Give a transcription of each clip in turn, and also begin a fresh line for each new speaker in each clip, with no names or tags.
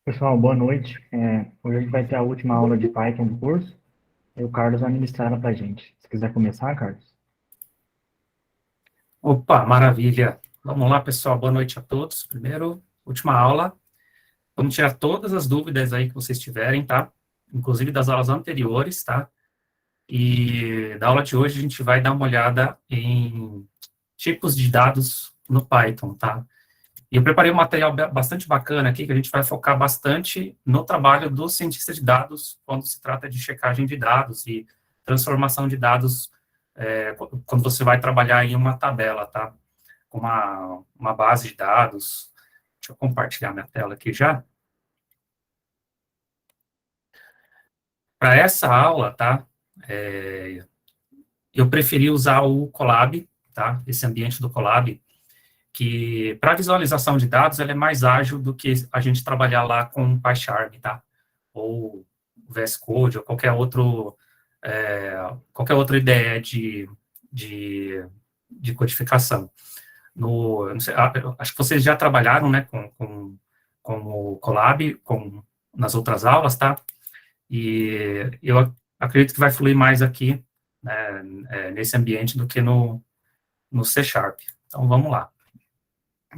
Pessoal, boa noite. Hoje a gente vai ter a última aula de Python do curso e o Carlos vai ministrar ela para a gente. Se quiser começar, Carlos.
Opa, maravilha. Vamos lá, pessoal. Boa noite a todos. Primeiro, última aula. Vamos tirar todas as dúvidas aí que vocês tiverem, tá? Inclusive das aulas anteriores, tá? E da aula de hoje a gente vai dar uma olhada em tipos de dados no Python, tá? E eu preparei um material bastante bacana aqui, que a gente vai focar bastante no trabalho do cientista de dados, quando se trata de checagem de dados e transformação de dados, quando você vai trabalhar em uma tabela, tá? Uma base de dados. Deixa eu compartilhar minha tela aqui já. Para essa aula, tá? Eu preferi usar o Colab, tá? Esse ambiente do Colab, que para visualização de dados ele é mais ágil do que a gente trabalhar lá com PyCharm, tá? Ou VS Code, ou qualquer outra ideia de codificação. Não sei, acho que vocês já trabalharam, né, com o Colab, nas outras aulas, tá? E eu acredito que vai fluir mais aqui, né, nesse ambiente do que no C Sharp. Então, vamos lá.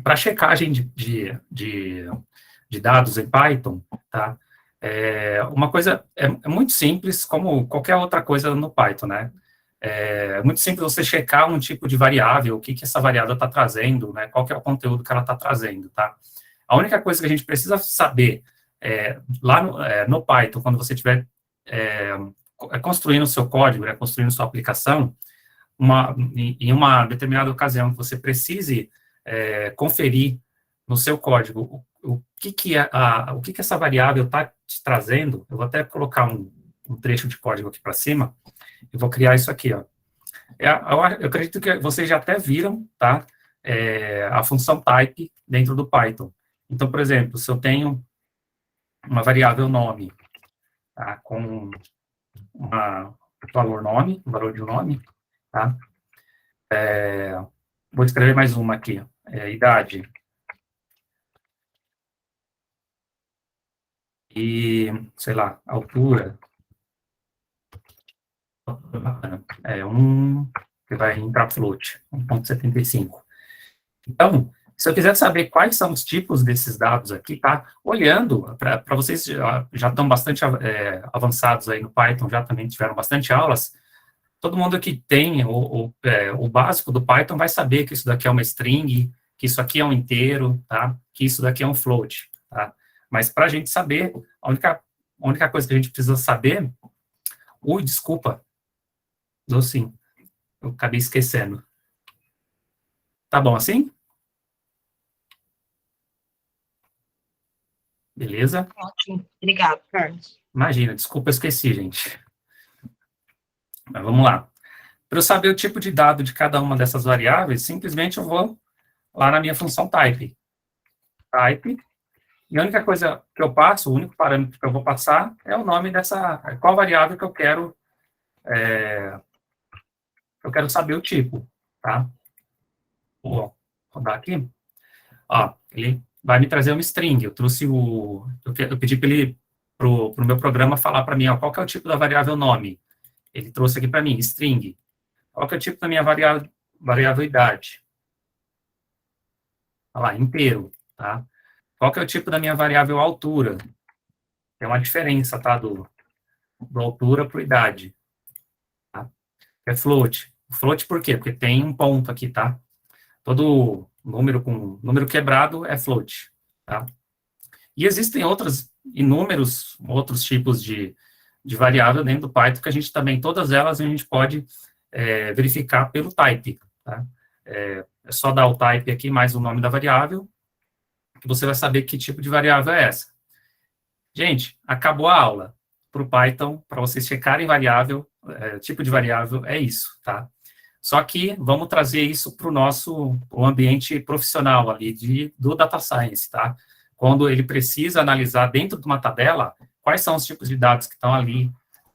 Para checagem de dados em Python, tá? Uma coisa é muito simples, como qualquer outra coisa no Python, né? É muito simples você checar um tipo de variável, o que essa variável está trazendo, né? Qual que é o conteúdo que ela está trazendo, tá? A única coisa que a gente precisa saber lá no Python, quando você estiver construindo o seu código, né, construindo sua aplicação, em uma determinada ocasião que você precise conferir no seu código o que essa variável está te trazendo. Eu vou até colocar um trecho de código aqui para cima, e vou criar isso aqui, ó. Eu acredito que vocês já até viram, tá? A função type dentro do Python. Então, por exemplo, se eu tenho uma variável nome, tá? Com um valor de um nome, tá? Vou escrever mais uma aqui, idade. E, sei lá, altura. Que vai entrar float, 1,75. Então, se eu quiser saber quais são os tipos desses dados aqui, tá? Olhando, para vocês já estão bastante avançados aí no Python, já também tiveram bastante aulas, todo mundo que tem o básico do Python vai saber que isso daqui é uma string, que isso aqui é um inteiro, tá? Que isso daqui é um float, tá? Mas para a gente saber, a única coisa que a gente precisa saber... desculpa, sim, eu acabei esquecendo. Tá bom assim? Beleza?
Ótimo. Obrigado, Carlos.
Imagina, desculpa, eu esqueci, gente. Mas vamos lá. Para eu saber o tipo de dado de cada uma dessas variáveis, simplesmente eu vou lá na minha função type. Type. E a única coisa que eu passo, o único parâmetro que eu vou passar é o nome qual variável que eu quero saber o tipo, tá? Vou rodar aqui. Ó, ele vai me trazer uma string. Eu pedi para o meu programa falar para mim, ó, qual que é o tipo da variável nome. Ele trouxe aqui para mim, string. Qual que é o tipo da minha variável idade? Olha lá, inteiro, tá? Qual que é o tipo da minha variável altura? Tem uma diferença, tá, do altura para idade. Tá? É float. Float por quê? Porque tem um ponto aqui, tá? Todo número quebrado é float, tá? E existem inúmeros outros tipos de variável dentro do Python que a gente também, todas elas a gente pode verificar pelo type, tá? É só dar o type aqui mais o nome da variável, que você vai saber que tipo de variável é essa. Gente, acabou a aula. Para o Python, para vocês checarem tipo de variável, é isso, tá? Só que vamos trazer isso para o ambiente profissional ali do Data Science, tá? Quando ele precisa analisar dentro de uma tabela quais são os tipos de dados que estão ali,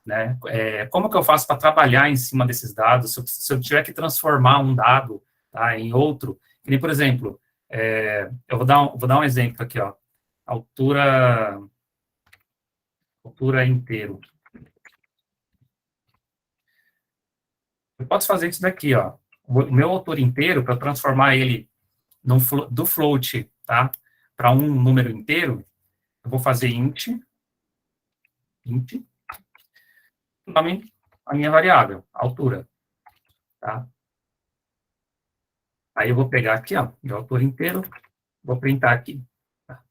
né? Como que eu faço para trabalhar em cima desses dados? Se eu tiver que transformar um dado, tá, em outro, que nem, por exemplo, eu vou dar um exemplo aqui, ó. altura inteiro. Eu posso fazer isso daqui, ó. O meu altura inteiro, para transformar ele do float, tá, para um número inteiro, eu vou fazer int, nome a minha variável, altura, tá? Aí eu vou pegar aqui, ó, meu altura inteiro, vou printar aqui. Tá?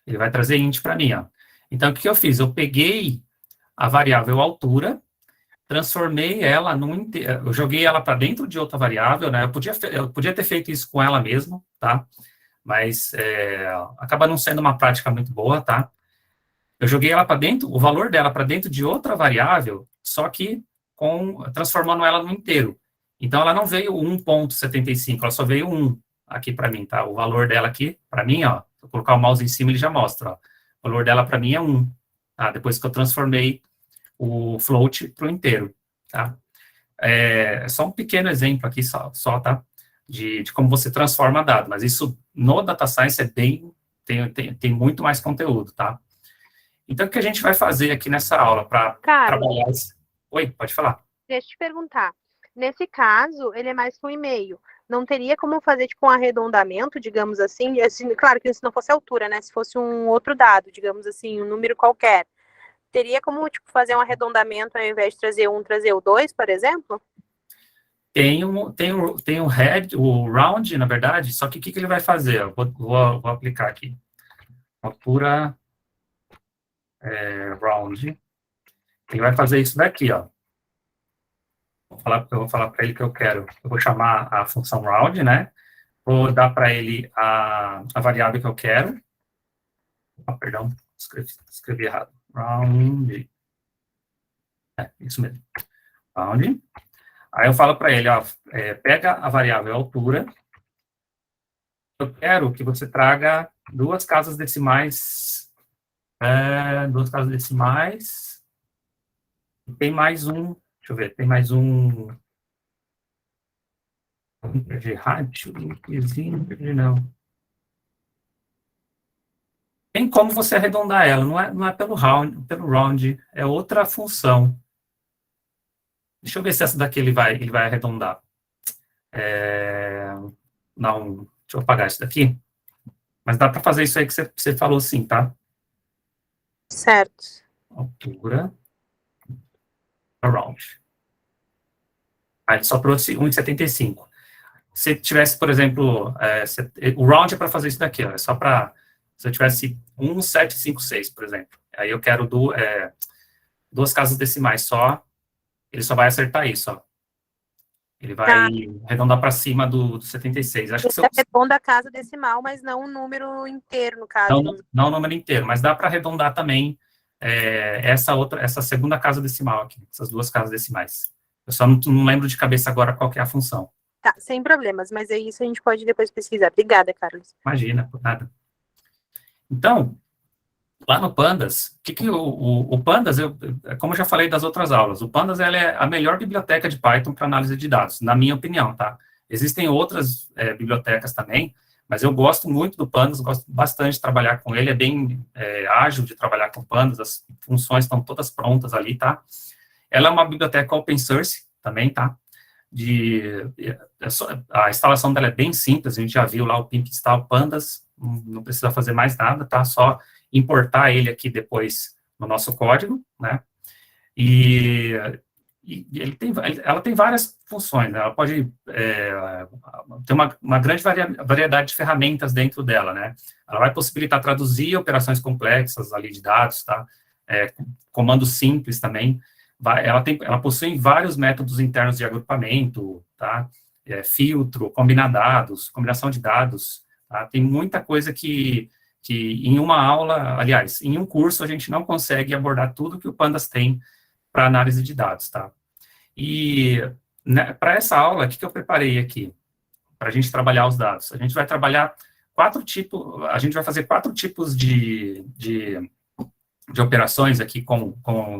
Ele vai trazer int para mim, ó. Então, o que eu fiz? Eu peguei a variável altura, transformei ela num inteiro, eu joguei ela para dentro de outra variável, né? Eu podia ter feito isso com ela mesmo, tá? Mas acaba não sendo uma prática muito boa, tá? Eu joguei ela para dentro, o valor dela para dentro de outra variável, só que transformando ela no inteiro. Então, ela não veio 1.75, ela só veio 1 aqui para mim, tá? O valor dela aqui, para mim, ó, se eu colocar o mouse em cima, ele já mostra, ó. O valor dela para mim é 1, tá? Depois que eu transformei o float para o inteiro, tá? É só um pequeno exemplo aqui, só tá? De como você transforma dado, mas isso no Data Science é bem, tem muito mais conteúdo, tá? Então, o que a gente vai fazer aqui nessa aula para trabalhar isso? Oi, pode falar.
Deixa eu te perguntar. Nesse caso, ele é mais que um e-mail. Não teria como fazer, tipo, um arredondamento, digamos assim, claro que se não fosse altura, né? Se fosse um outro dado, digamos assim, um número qualquer. Teria como, tipo, fazer um arredondamento ao invés de trazer trazer o 2, por exemplo?
Tem o head, o round, na verdade, só que o que ele vai fazer? Eu vou aplicar aqui. Altura round. Ele vai fazer isso daqui, ó. Eu vou falar para ele que eu vou chamar a função round, né? Vou dar para ele a variável que eu quero. Perdão, escrevi errado. Round. Isso mesmo. Round. Aí eu falo para ele, ó, pega a variável altura. Eu quero que você traga duas casas decimais. Tem mais um. Deixa eu ver, tem mais um. De rádio, não. Tem como você arredondar ela, não é pelo round, é outra função. Deixa eu ver se essa daqui ele vai arredondar. Não, deixa eu apagar isso daqui. Mas dá para fazer isso aí que você falou sim, tá?
Certo.
Altura. Round. Aí só trouxe 1,75. Se tivesse, por exemplo, o round é para fazer isso daqui, ó, é só para, se eu tivesse 1,756, por exemplo, aí eu quero duas casas decimais só, ele só vai acertar isso, ó. Ele vai arredondar para cima do 76. Acho que
Ele arredonda a casa decimal, mas não o número inteiro, no caso.
Não o número inteiro, mas dá para arredondar também essa segunda casa decimal aqui, essas duas casas decimais. Eu só não lembro de cabeça agora qual que é a função.
Tá, sem problemas, mas é isso, a gente pode depois pesquisar. Obrigada, Carlos.
Imagina, por nada. Então, lá no Pandas, o Pandas, como eu já falei das outras aulas, o Pandas ela é a melhor biblioteca de Python para análise de dados, na minha opinião, tá? Existem outras bibliotecas também, mas eu gosto muito do Pandas, gosto bastante de trabalhar com ele, é bem ágil de trabalhar com Pandas, as funções estão todas prontas ali, tá? Ela é uma biblioteca open source também, tá? A instalação dela é bem simples, a gente já viu lá o pimp install Pandas, não precisa fazer mais nada, tá? Só importar ele aqui depois no nosso código, né? E ela tem várias funções, né? Ela pode ter uma grande variedade de ferramentas dentro dela, né? Ela vai possibilitar traduzir operações complexas ali de dados, tá? Comandos simples também. Ela possui vários métodos internos de agrupamento, tá? Filtro, combinar dados, combinação de dados, tá? Tem muita coisa que em uma aula, aliás, em um curso a gente não consegue abordar tudo que o Pandas tem para análise de dados, tá? E né, para essa aula, o que eu preparei aqui? Para a gente trabalhar os dados. A gente vai trabalhar a gente vai fazer 4 tipos de operações aqui com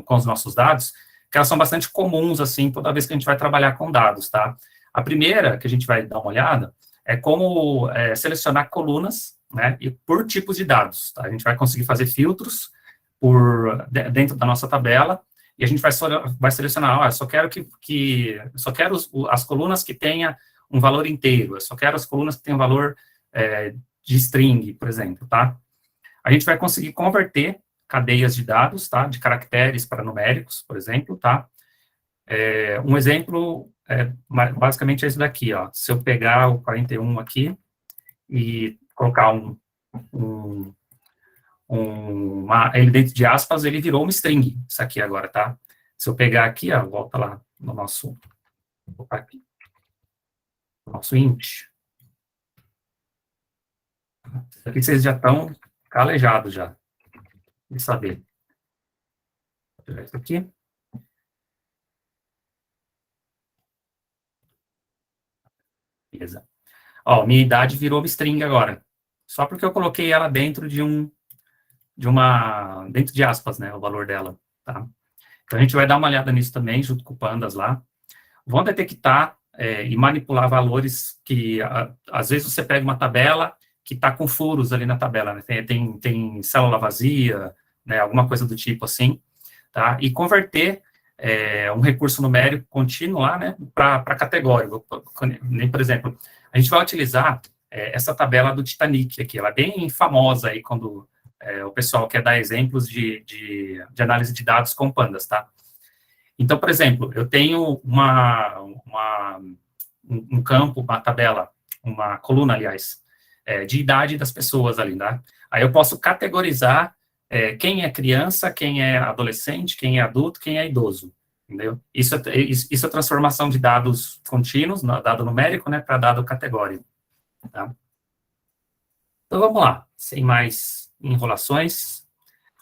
os nossos dados, que elas são bastante comuns, assim, toda vez que a gente vai trabalhar com dados, tá? A primeira, que a gente vai dar uma olhada, é como selecionar colunas, né, e por tipos de dados, tá? A gente vai conseguir fazer filtros dentro da nossa tabela, e a gente vai selecionar, eu só quero só quero as colunas que tenha um valor inteiro, eu só quero as colunas que tenham valor de string, por exemplo, tá? A gente vai conseguir converter cadeias de dados, tá? De caracteres para numéricos, por exemplo, tá? Um exemplo, basicamente é esse daqui, ó. Se eu pegar o 41 aqui e colocar ele dentro de aspas, ele virou uma string, isso aqui agora, tá? Se eu pegar aqui, ó, volta lá no nosso int. Aqui vocês já estão calejados já, de saber. Vou tirar isso aqui. Beleza. Ó, minha idade virou uma string agora. Só porque eu coloquei ela dentro dentro de aspas, né, o valor dela, tá? Então, a gente vai dar uma olhada nisso também, junto com o Pandas lá. Vão detectar e manipular valores que, às vezes, você pega uma tabela que está com furos ali na tabela, né? Tem célula vazia, né, alguma coisa do tipo assim, tá? E converter um recurso numérico contínuo lá, né, para categórico. Por exemplo, a gente vai utilizar essa tabela do Titanic aqui, ela é bem famosa aí quando o pessoal quer dar exemplos de análise de dados com pandas, tá? Então, por exemplo, eu tenho um campo, uma tabela, uma coluna, aliás, de idade das pessoas ali, tá? Aí eu posso categorizar quem é criança, quem é adolescente, quem é adulto, quem é idoso, entendeu? Isso é transformação de dados contínuos, dado numérico, né, para dado categórico, tá? Então, vamos lá, sem mais enrolações.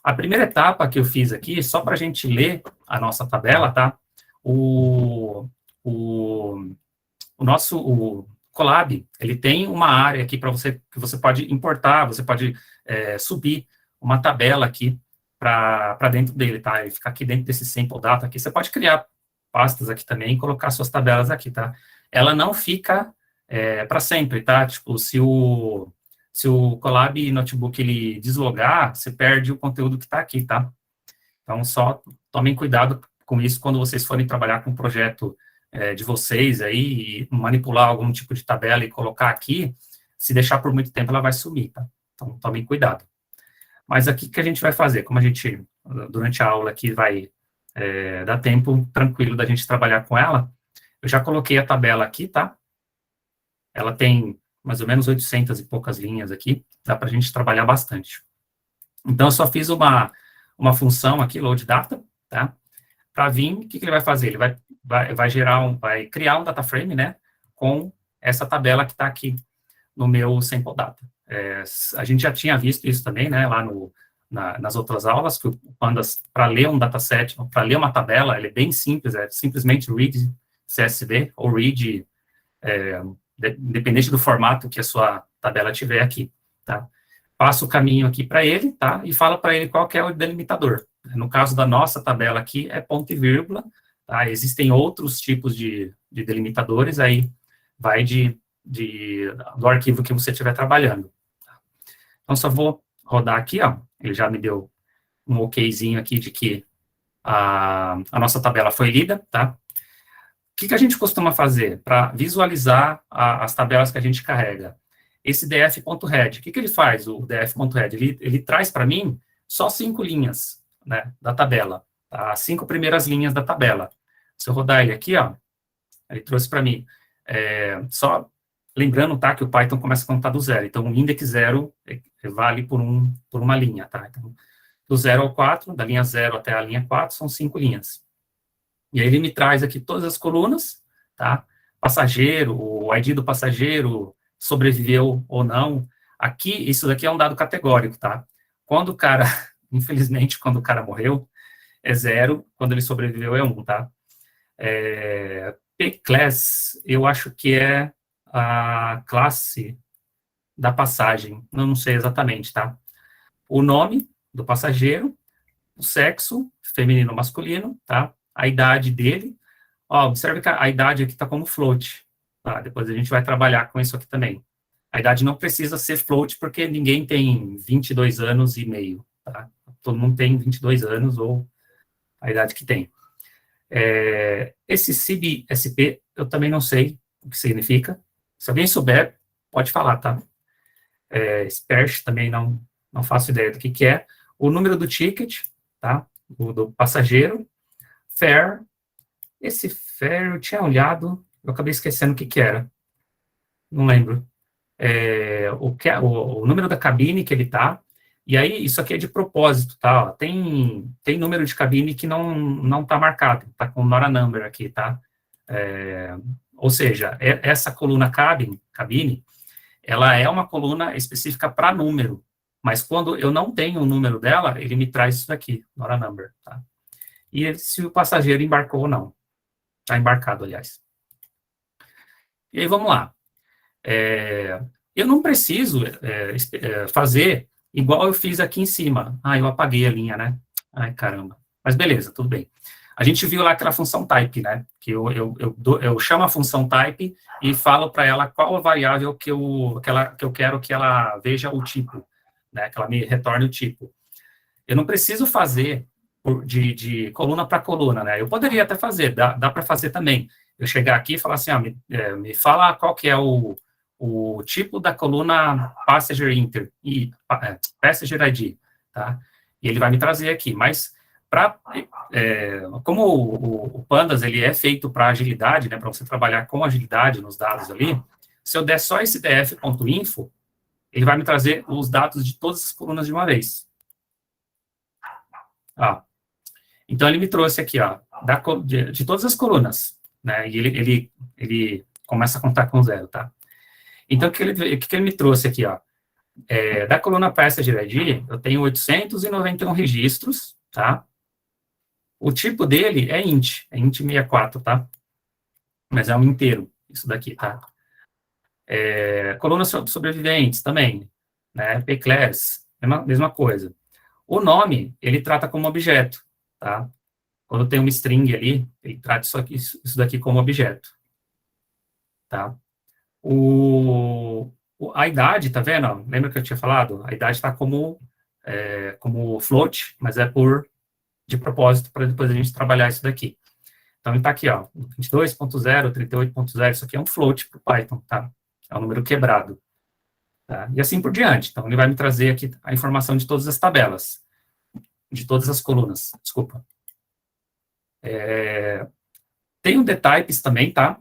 A primeira etapa que eu fiz aqui, só para a gente ler a nossa tabela, tá? O Colab, ele tem uma área aqui que você pode importar, você pode subir uma tabela aqui para dentro dele, tá? Ele fica aqui dentro desse sample data aqui. Você pode criar pastas aqui também e colocar suas tabelas aqui, tá? Ela não fica para sempre, tá? Tipo, se o Colab Notebook ele deslogar, você perde o conteúdo que está aqui, tá? Então, só tomem cuidado com isso quando vocês forem trabalhar com um projeto de vocês aí, e manipular algum tipo de tabela e colocar aqui, se deixar por muito tempo, ela vai sumir, tá? Então, tomem cuidado. Mas aqui, o que a gente vai fazer? Como a gente, durante a aula aqui, vai dar tempo tranquilo da gente trabalhar com ela, eu já coloquei a tabela aqui, tá? Ela tem mais ou menos 800 e poucas linhas aqui, dá para a gente trabalhar bastante. Então, eu só fiz uma função aqui, load data, tá? Para vir, o que ele vai fazer? Ele vai criar um data frame, né, com essa tabela que está aqui no meu sample data. A gente já tinha visto isso também, né, lá nas outras aulas, que o Pandas, para ler um dataset, para ler uma tabela, ele é bem simples, é simplesmente read CSV ou read independente do formato que a sua tabela tiver aqui, tá? Passa o caminho aqui para ele, tá? E fala para ele qual que é o delimitador. No caso da nossa tabela aqui, é ponto e vírgula, tá? Existem outros tipos de delimitadores, aí vai do arquivo que você estiver trabalhando. Então, só vou rodar aqui, ó, ele já me deu um okzinho aqui de que a nossa tabela foi lida, tá? O que a gente costuma fazer para visualizar as tabelas que a gente carrega? Esse df.head, o que ele faz, o df.head? Ele traz para mim só 5 linhas, né, da tabela, tá? As 5 primeiras linhas da tabela. Se eu rodar ele aqui, ó, ele trouxe para mim, só lembrando, tá, que o Python começa a contar do zero, então o index 0 vale por uma linha, tá? Então, do 0 ao 4, da linha 0 até a linha 4, são 5 linhas. E aí ele me traz aqui todas as colunas, tá? Passageiro, o ID do passageiro, sobreviveu ou não. Aqui, isso daqui é um dado categórico, tá? Quando o cara, infelizmente, quando o cara morreu, é 0, quando ele sobreviveu é 1, tá? P-class, eu acho que é a classe da passagem, não sei exatamente, tá? O nome do passageiro, o sexo, feminino ou masculino, tá? A idade dele, ó, observe que a idade aqui está como float, Tá? Depois a gente vai trabalhar com isso aqui também. A idade não precisa ser float, porque ninguém tem 22 anos e meio, tá? Todo mundo tem 22 anos, ou a idade que tem. Esse CIB-SP, eu também não sei o que significa. Se alguém souber, pode falar, tá? SPERSH também não faço ideia do que é. O número do ticket, tá? Do passageiro. Fare. Esse fare eu tinha olhado, eu acabei esquecendo o que era. Não lembro. O número da cabine que ele tá. E aí, isso aqui é de propósito, tá? Ó, tem número de cabine que não tá marcado, tá com not a number aqui, tá? Ou seja, essa coluna cabine, ela é uma coluna específica para número, mas quando eu não tenho o número dela, ele me traz isso daqui, not a number, tá? E se o passageiro embarcou ou não. Tá embarcado, aliás. E aí, vamos lá. Eu não preciso fazer igual eu fiz aqui em cima. Eu apaguei a linha, né? Ai, caramba. Mas beleza, tudo bem. A gente viu lá aquela função type, né? Que eu chamo a função type e falo para ela qual a variável que eu quero que ela veja o tipo, né? Que ela me retorne o tipo. Eu não preciso fazer de coluna para coluna, né? Eu poderia até fazer, dá para fazer também. Eu chegar aqui e falar assim, me fala qual que é o tipo da coluna Passenger Inter, Passenger ID, tá? E ele vai me trazer aqui, mas como o Pandas, ele é feito para agilidade, né, para você trabalhar com agilidade nos dados ali, se eu der só esse df.info, ele vai me trazer os dados de todas as colunas de uma vez. Então, ele me trouxe aqui, de todas as colunas, né, e ele começa a contar com 0, tá? Então, o que ele me trouxe aqui, da coluna Passenger ID, eu tenho 891 registros, tá? O tipo dele é int 64, tá? Mas é um inteiro, isso daqui, tá? Coluna sobreviventes também, né? Pclass, mesma coisa. O nome, ele trata como objeto, tá? Quando tem uma string ali, ele trata isso daqui como objeto, tá? A idade, tá vendo? Lembra que eu tinha falado? A idade está como float, mas é de propósito, para depois a gente trabalhar isso daqui. Então, ele está aqui, 22.0, 38.0, isso aqui é um float para o Python, tá? É um número quebrado. Tá? E assim por diante. Então, ele vai me trazer aqui a informação de todas as tabelas, de todas as colunas, desculpa. Tem o dtypes também, tá?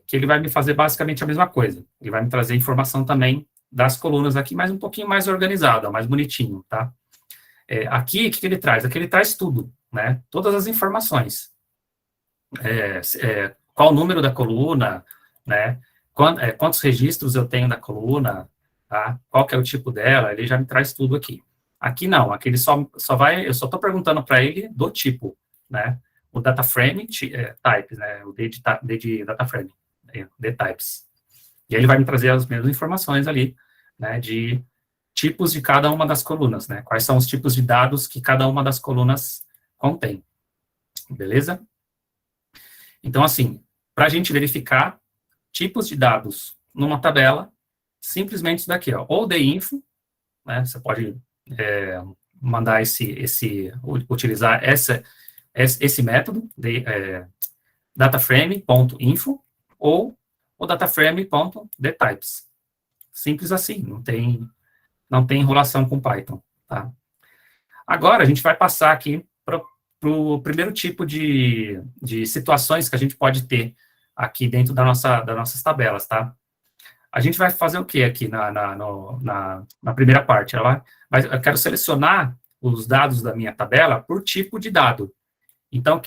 Que ele vai me fazer basicamente a mesma coisa. Ele vai me trazer informação também das colunas aqui, mas um pouquinho mais organizada, mais bonitinho, tá? Aqui, o que ele traz? Aqui ele traz tudo, né? Todas as informações. Qual o número da coluna, né? Quantos registros eu tenho da coluna, tá? Qual que é o tipo dela, ele já me traz tudo aqui. Aqui não, aqui ele eu só estou perguntando para ele do tipo, né? O data frame types, né? O D de data frame, the types. E aí ele vai me trazer as mesmas informações ali, né? De tipos de cada uma das colunas, né? Quais são os tipos de dados que cada uma das colunas contém. Beleza? Então, assim, para a gente verificar tipos de dados numa tabela, simplesmente isso daqui, ou deinfo, né? Você pode mandar utilizar esse método, dataframe.info, ou o dataframe.dtypes. Simples assim, não tem enrolação com Python, tá? Agora, a gente vai passar aqui para o primeiro tipo de situações que a gente pode ter aqui dentro das nossas tabelas, tá? A gente vai fazer o que aqui na primeira parte? Eu quero selecionar os dados da minha tabela por tipo de dado. Então,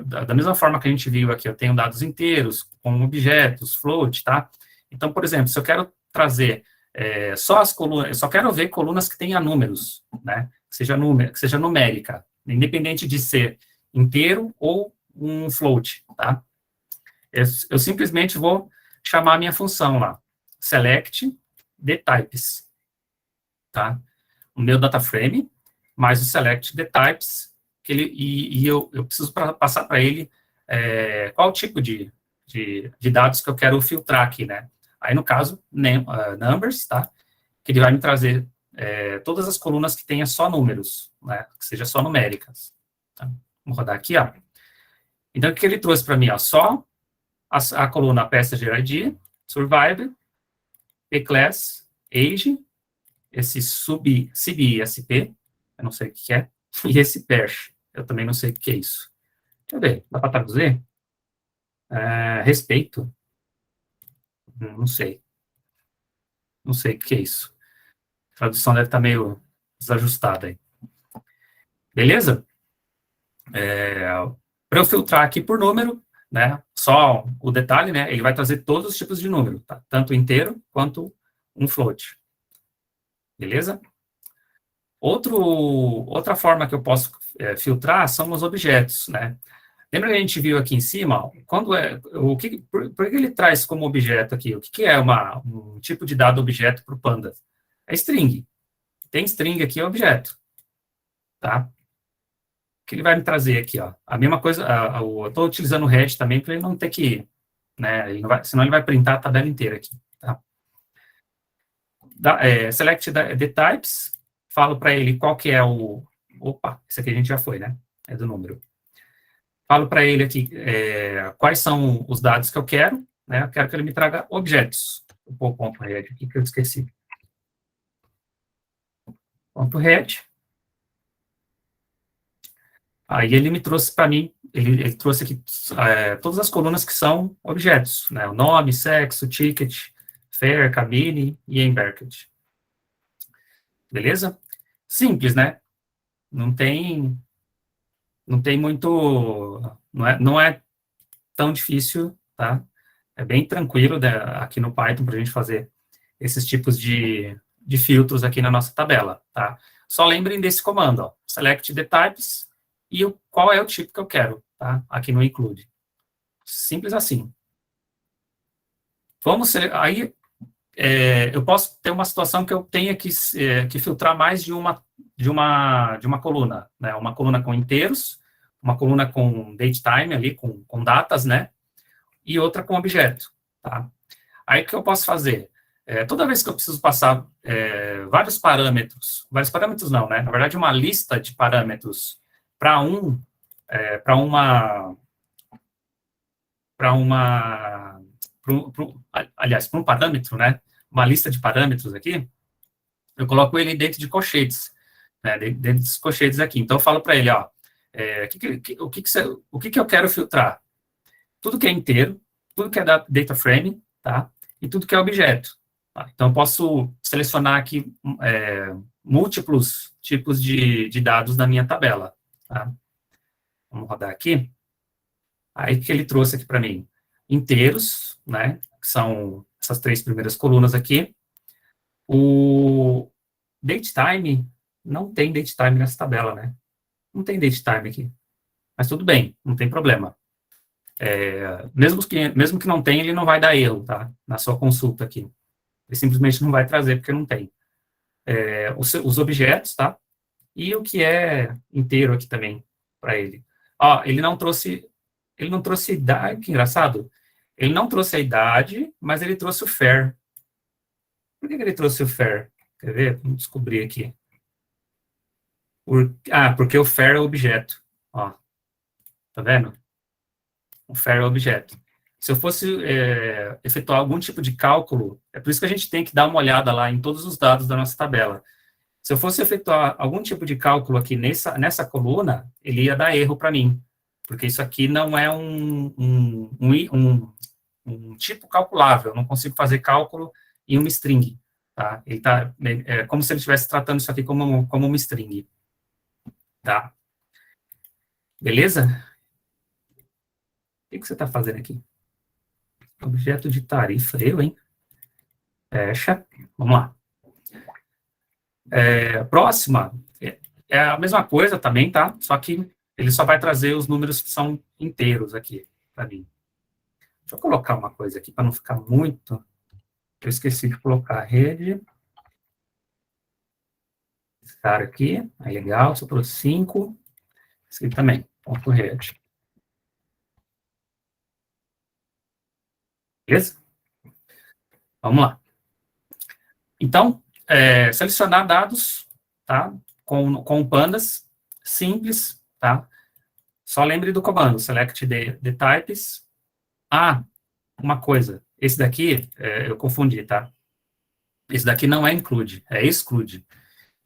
da mesma forma que a gente viu aqui, eu tenho dados inteiros, com objetos, float, tá? Então, por exemplo, se eu quero trazer só as colunas, eu só quero ver colunas que tenham números, né? Que seja numérica, independente de ser inteiro ou um float, tá? Eu simplesmente vou chamar a minha função lá, select dtypes, tá? O meu data frame, mais o select dtypes, eu preciso passar para ele qual tipo de de dados que eu quero filtrar aqui, né? Aí, no caso, numbers, tá? Que ele vai me trazer todas as colunas que tenha só números, né? Que seja só numéricas. Tá? Vamos rodar aqui, ó. Então, o que ele trouxe para mim, ó? Só a coluna passenger ID, survivor, class, age, esse CBSP, eu não sei o que é, e esse perch, eu também não sei o que é isso. Deixa eu ver, dá para traduzir? Respeito? Não sei. Não sei o que é isso. A tradução deve estar meio desajustada aí. Beleza? Para eu filtrar aqui por número, né, só o detalhe, né, ele vai trazer todos os tipos de número, tá? Tanto inteiro quanto um float. Beleza? Outra forma que eu posso filtrar são os objetos, né? Lembra que a gente viu aqui em cima, por que ele traz como objeto aqui? O que é um tipo de dado objeto para o Panda? É string. Tem string aqui, é objeto. Tá? O que ele vai me trazer aqui, ó? A mesma coisa, eu estou utilizando o head também para ele não ter que, né? Senão ele vai printar a tabela inteira aqui, tá? Select the types, falo para ele qual que é opa, esse aqui a gente já foi, né? É do número. Falo para ele aqui quais são os dados que eu quero, né? Eu quero que ele me traga objetos. Vou pôr o ponto head aqui que eu esqueci. Ponto head. Aí ele me trouxe para mim, ele trouxe aqui todas as colunas que são objetos, né? O nome, sexo, ticket, fare, cabine e embarked. Beleza? Simples, né? Não tem muito, não é tão difícil, tá? É bem tranquilo aqui no Python para a gente fazer esses tipos de filtros aqui na nossa tabela, tá? Só lembrem desse comando, ó, select the types e qual é o tipo que eu quero, tá? Aqui no include. Simples assim. Aí eu posso ter uma situação que eu tenha que filtrar mais de uma coluna, né? Uma coluna com inteiros, uma coluna com datetime ali, com datas, né? E outra com objeto, tá? Aí o que eu posso fazer? Toda vez que eu preciso passar vários parâmetros não, né? Na verdade, uma lista de parâmetros para um parâmetro, né? Uma lista de parâmetros aqui, eu coloco ele dentro de colchetes, né? Dentro dos colchetes aqui. Então, eu falo para ele, ó, o que eu quero filtrar? Tudo que é inteiro, tudo que é data frame, tá? E tudo que é objeto. Tá? Então, eu posso selecionar aqui múltiplos tipos de dados na minha tabela. Tá? Vamos rodar aqui. Aí, o que ele trouxe aqui para mim? Inteiros, né? Que são essas 3 primeiras colunas aqui. O datetime, não tem datetime nessa tabela, né? Não tem datetime aqui. Mas tudo bem, não tem problema. Mesmo que não tenha, ele não vai dar erro, tá? Na sua consulta aqui. Ele simplesmente não vai trazer, porque não tem. Os objetos, tá? E o que é inteiro aqui também, para ele. Ó, ele não trouxe idade, que engraçado. Ele não trouxe a idade, mas ele trouxe o fare. Por que ele trouxe o fare? Quer ver? Vamos descobrir aqui. Porque o fare é objeto. Ó, tá vendo? O fare é objeto. Se eu fosse efetuar algum tipo de cálculo, é por isso que a gente tem que dar uma olhada lá em todos os dados da nossa tabela. Se eu fosse efetuar algum tipo de cálculo aqui nessa coluna, ele ia dar erro para mim, porque isso aqui não é um tipo calculável, eu não consigo fazer cálculo em uma string, tá? Ele como se ele estivesse tratando isso aqui como uma string, tá? Beleza? O que você está fazendo aqui? Objeto de tarifa, hein? Fecha. Vamos lá. Próxima é a mesma coisa também, tá? Só que ele só vai trazer os números que são inteiros aqui para mim. Deixa eu colocar uma coisa aqui para não ficar muito. Eu esqueci de colocar a rede. Esse cara aqui, aí legal, sobrou 5. Esse aqui também, ponto rede. Beleza? Vamos lá. Então, selecionar dados, tá? Com pandas, simples, tá? Só lembre do comando, select the types. Uma coisa, esse daqui, eu confundi, tá? Esse daqui não é include, é exclude.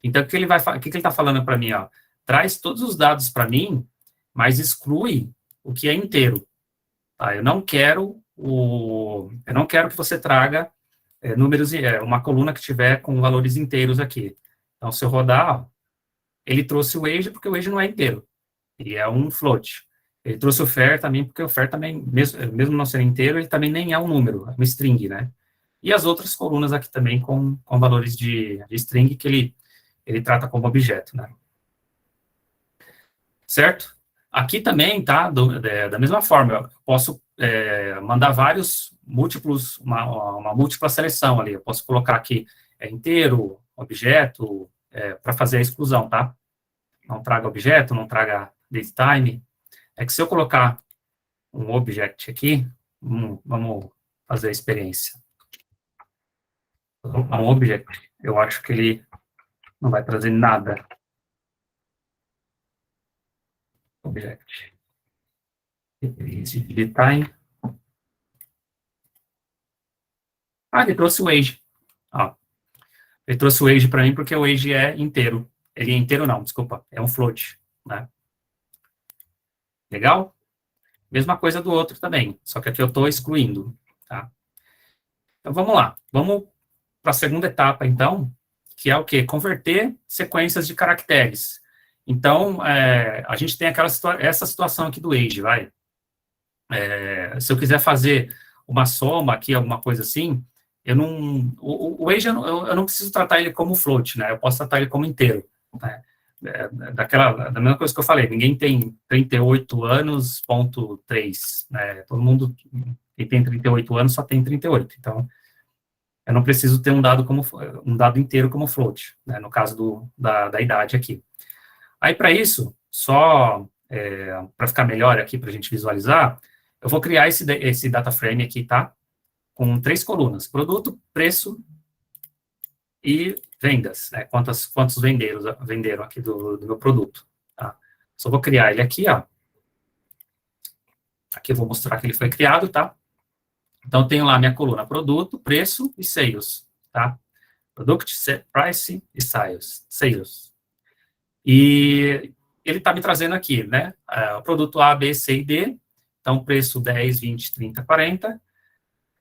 Então, o que ele está falando para mim, ó? Traz todos os dados para mim, mas exclui o que é inteiro. Tá? Eu não quero que você traga números, uma coluna que tiver com valores inteiros aqui. Então, se eu rodar, ó, ele trouxe o age, porque o age não é inteiro. Ele é um float. Ele trouxe o fair também, porque o fair também, mesmo não sendo inteiro, ele também nem é um número, é uma string, né? E as outras colunas aqui também com valores de string que ele trata como objeto, né? Certo? Aqui também, tá? Da mesma forma, eu posso mandar vários múltiplos, uma múltipla seleção ali. Eu posso colocar aqui inteiro, objeto, para fazer a exclusão, tá? Não traga objeto, não traga datetime. É que se eu colocar um object aqui, vamos fazer a experiência. Um object, eu acho que ele não vai trazer nada. Object. Datetime. Ele trouxe o age. Ó, ele trouxe o age para mim porque o age é inteiro. Ele é inteiro não, desculpa, é um float, né? Legal? Mesma coisa do outro também, só que aqui eu estou excluindo, tá? Então, vamos lá. Vamos para a segunda etapa, então, que é o quê? Converter sequências de caracteres. Então, a gente tem essa situação aqui do age, vai. Se eu quiser fazer uma soma aqui, alguma coisa assim, o age eu não preciso tratar ele como float, né? Eu posso tratar ele como inteiro, né? Da mesma coisa que eu falei, ninguém tem 38 anos, ponto 3, né? Todo mundo que tem 38 anos só tem 38, então eu não preciso ter um dado inteiro como float, né? No caso da idade aqui. Aí, para isso, só para ficar melhor aqui, para a gente visualizar, eu vou criar esse data frame aqui, tá? Com 3 colunas, produto, preço e vendas, né? Quantos venderam aqui do meu produto, tá? Só vou criar ele aqui, ó. Aqui eu vou mostrar que ele foi criado, tá? Então, eu tenho lá minha coluna produto, preço e sales, tá? Product, price e sales. E ele está me trazendo aqui, né? O produto A, B, C e D. Então, preço 10, 20, 30, 40.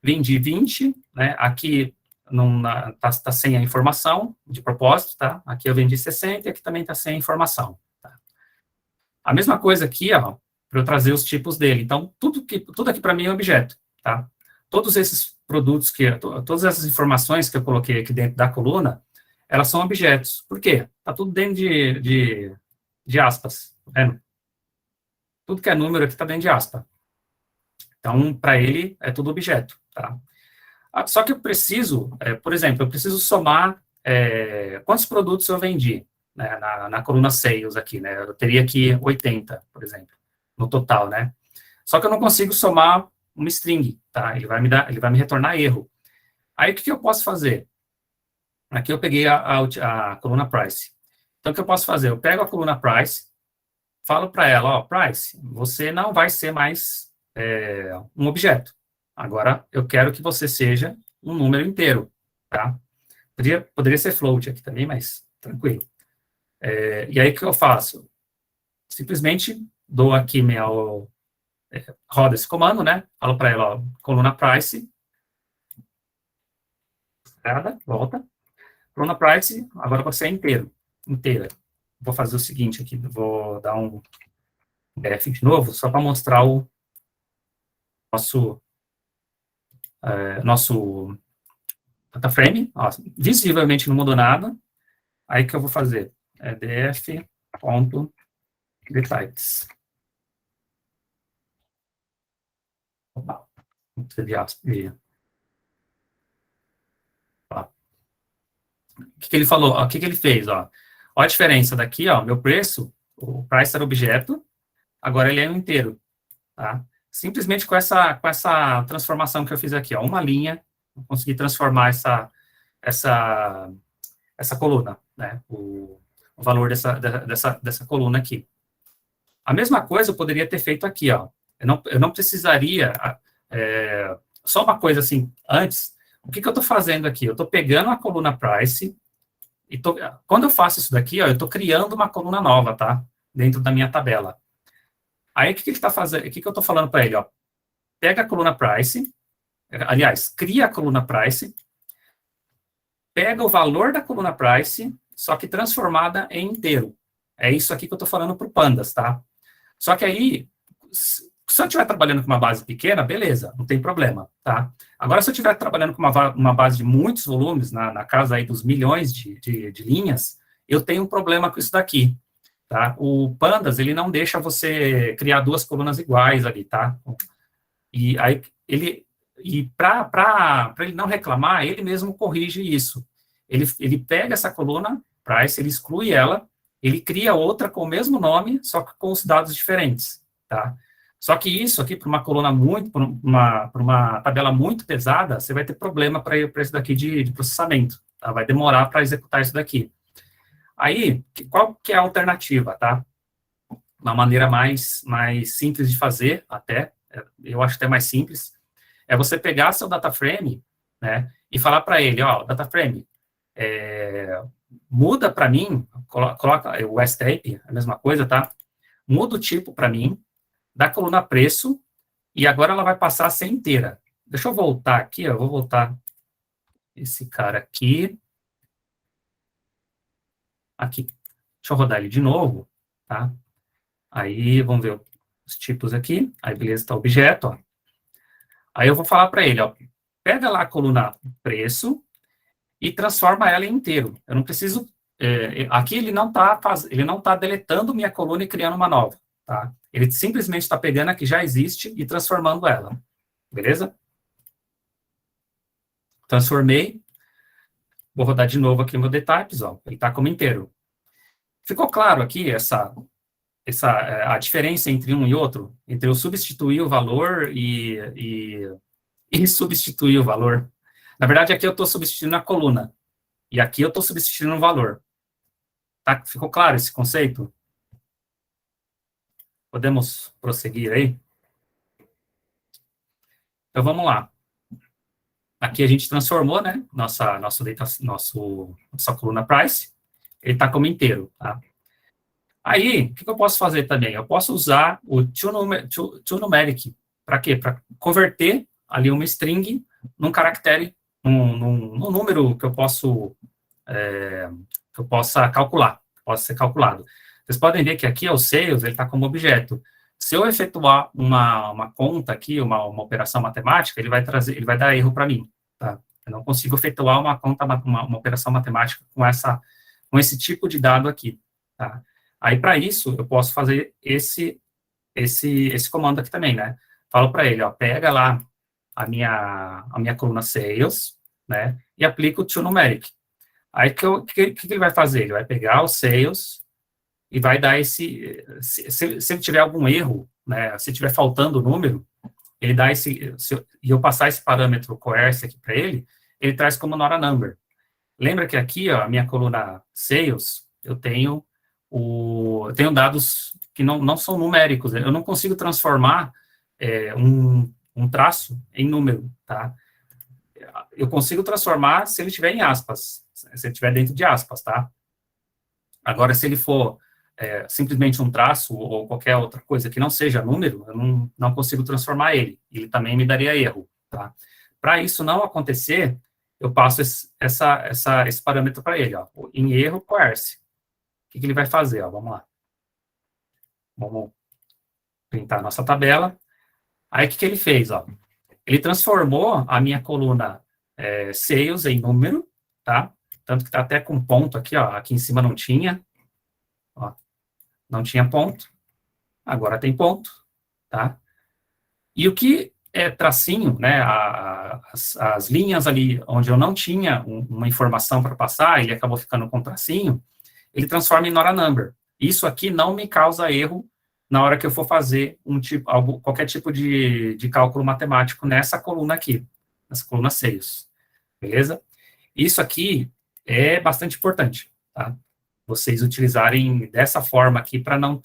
Vendi 20, né? Aqui tá sem a informação de propósito, tá? Aqui eu vendi 60 e aqui também está sem a informação. Tá? A mesma coisa aqui, ó, para eu trazer os tipos dele. Então, tudo aqui para mim é objeto, tá? Todos esses produtos, todas essas informações que eu coloquei aqui dentro da coluna, elas são objetos. Por quê? Está tudo dentro de aspas, tá vendo? Tudo que é número aqui está dentro de aspa. Então, para ele, é tudo objeto, tá? Só que eu preciso, por exemplo, eu preciso somar quantos produtos eu vendi, né, na coluna sales aqui, né? Eu teria aqui 80, por exemplo, no total, né? Só que eu não consigo somar uma string, tá? Ele vai me retornar erro. Aí, o que eu posso fazer? Aqui eu peguei a coluna price. Então, o que eu posso fazer? Eu pego a coluna price, falo para ela, ó, price, você não vai ser mais um objeto. Agora, eu quero que você seja um número inteiro, tá? Poderia ser float aqui também, mas tranquilo. E aí, o que eu faço? Simplesmente dou aqui roda esse comando, né? Falo para ela, ó, coluna price, volta. Coluna price, agora você é inteira. Vou fazer o seguinte aqui, vou dar um def de novo, só para mostrar o nosso data frame. Ó, visivelmente não mudou nada. Aí que eu vou fazer? df.gettypes. Opa, não precisa de aspas. O que ele falou? Ó, o que ele fez? Ó, a diferença daqui, ó, meu preço, o price era objeto, agora ele é um inteiro, tá? simplesmente com essa transformação que eu fiz aqui, ó, uma linha, eu consegui transformar essa coluna, né, o valor dessa coluna aqui. A mesma coisa eu poderia ter feito aqui, ó, eu não precisaria, só uma coisa assim, antes, o que eu estou fazendo aqui? Eu estou pegando a coluna price, e quando eu faço isso daqui, ó, eu estou criando uma coluna nova, tá, dentro da minha tabela. Aí, o que ele está fazendo? O que eu estou falando para ele? Ó? Pega a coluna price, aliás, cria a coluna price, pega o valor da coluna price, só que transformada em inteiro. É isso aqui que eu estou falando para o Pandas, tá? Só que aí, se eu estiver trabalhando com uma base pequena, beleza, não tem problema, tá? Agora, se eu estiver trabalhando com uma base de muitos volumes, na casa aí dos milhões de linhas, eu tenho um problema com isso daqui. Tá? O Pandas, ele não deixa você criar duas colunas iguais ali, tá? E aí, para ele não reclamar, ele mesmo corrige isso. Ele pega essa coluna, price, ele exclui ela, ele cria outra com o mesmo nome, só que com os dados diferentes, tá? Só que isso aqui, para uma coluna para uma tabela muito pesada, você vai ter problema para isso daqui de processamento, tá? Vai demorar para executar isso daqui. Aí, qual que é a alternativa, tá? Uma maneira mais simples de fazer, até, eu acho até mais simples, é você pegar seu data frame, né, e falar para ele, ó, data frame, muda para mim, coloca o S-type, a mesma coisa, tá? Muda o tipo para mim, da coluna preço, e agora ela vai passar a ser inteira. Deixa eu voltar aqui, ó, eu vou voltar esse cara aqui, aqui. Deixa eu rodar ele de novo, tá? Aí, vamos ver os tipos aqui. Aí, beleza, tá o objeto, ó. Aí eu vou falar para ele, ó, pega lá a coluna preço e transforma ela em inteiro. Eu não preciso... aqui ele não tá deletando minha coluna e criando uma nova, tá? Ele simplesmente está pegando a que já existe e transformando ela. Beleza? Transformei. Vou rodar de novo aqui o meu dtypes, ó. Ele está como inteiro. Ficou claro aqui a diferença entre um e outro? Entre eu substituir o valor e substituir o valor. Na verdade, aqui eu estou substituindo a coluna. E aqui eu estou substituindo o valor. Tá? Ficou claro esse conceito? Podemos prosseguir aí? Então, vamos lá. Aqui a gente transformou, né, nossa coluna price, ele está como inteiro, tá? Aí, o que eu posso fazer também? Eu posso usar o toNumeric. Para quê? Para converter ali uma string num caractere, num número que eu possa calcular, possa ser calculado. Vocês podem ver que aqui é o sales, ele está como objeto. Se eu efetuar uma conta aqui, uma operação matemática, ele vai dar erro para mim, tá? Eu não consigo efetuar uma operação matemática com esse tipo de dado aqui, tá? Aí, para isso, eu posso fazer esse comando aqui também, né? Falo para ele, ó, pega lá a minha coluna sales, né? E aplica o toNumeric. Aí, o que ele vai fazer? Ele vai pegar o sales e vai dar se ele tiver algum erro, né, se tiver faltando o número, ele dá e eu passar esse parâmetro coerce aqui para ele traz como Nora number. Lembra que aqui, ó, a minha coluna sales, eu tenho dados que não são numéricos, eu não consigo transformar um traço em número, tá? Eu consigo transformar se ele estiver em aspas, se ele estiver dentro de aspas, tá? Agora, se ele for simplesmente um traço ou qualquer outra coisa que não seja número, eu não consigo transformar ele. Ele também me daria erro, tá? Para isso não acontecer, eu passo esse parâmetro para ele, ó, em erro coerce. O que ele vai fazer? Ó, vamos lá. Vamos printar a nossa tabela. Aí, o que ele fez? Ó? Ele transformou a minha coluna sales em número, tá? Tanto que está até com ponto aqui, ó. Aqui em cima não tinha. Ó, não tinha ponto. Agora tem ponto, tá? E o que é tracinho, né? As linhas ali onde eu não tinha uma informação para passar, ele acabou ficando com tracinho, ele transforma em Nora number. Isso aqui não me causa erro na hora que eu for fazer qualquer tipo de cálculo matemático nessa coluna aqui, nessa coluna seios, beleza? Isso aqui é bastante importante, tá? Vocês utilizarem dessa forma aqui para não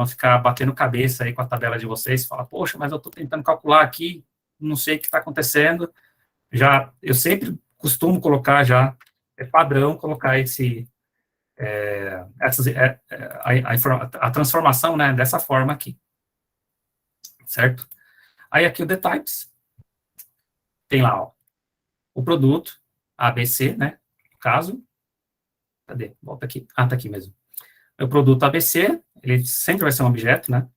ficar batendo cabeça aí com a tabela de vocês, falar, poxa, mas eu estou tentando calcular aqui, não sei o que está acontecendo. Eu sempre costumo colocar é padrão colocar a transformação, né, dessa forma aqui, certo? Aí aqui o the types, tem lá, ó, o produto, ABC, né, no caso, cadê? Volta aqui, tá aqui mesmo. O produto ABC, ele sempre vai ser um objeto, né,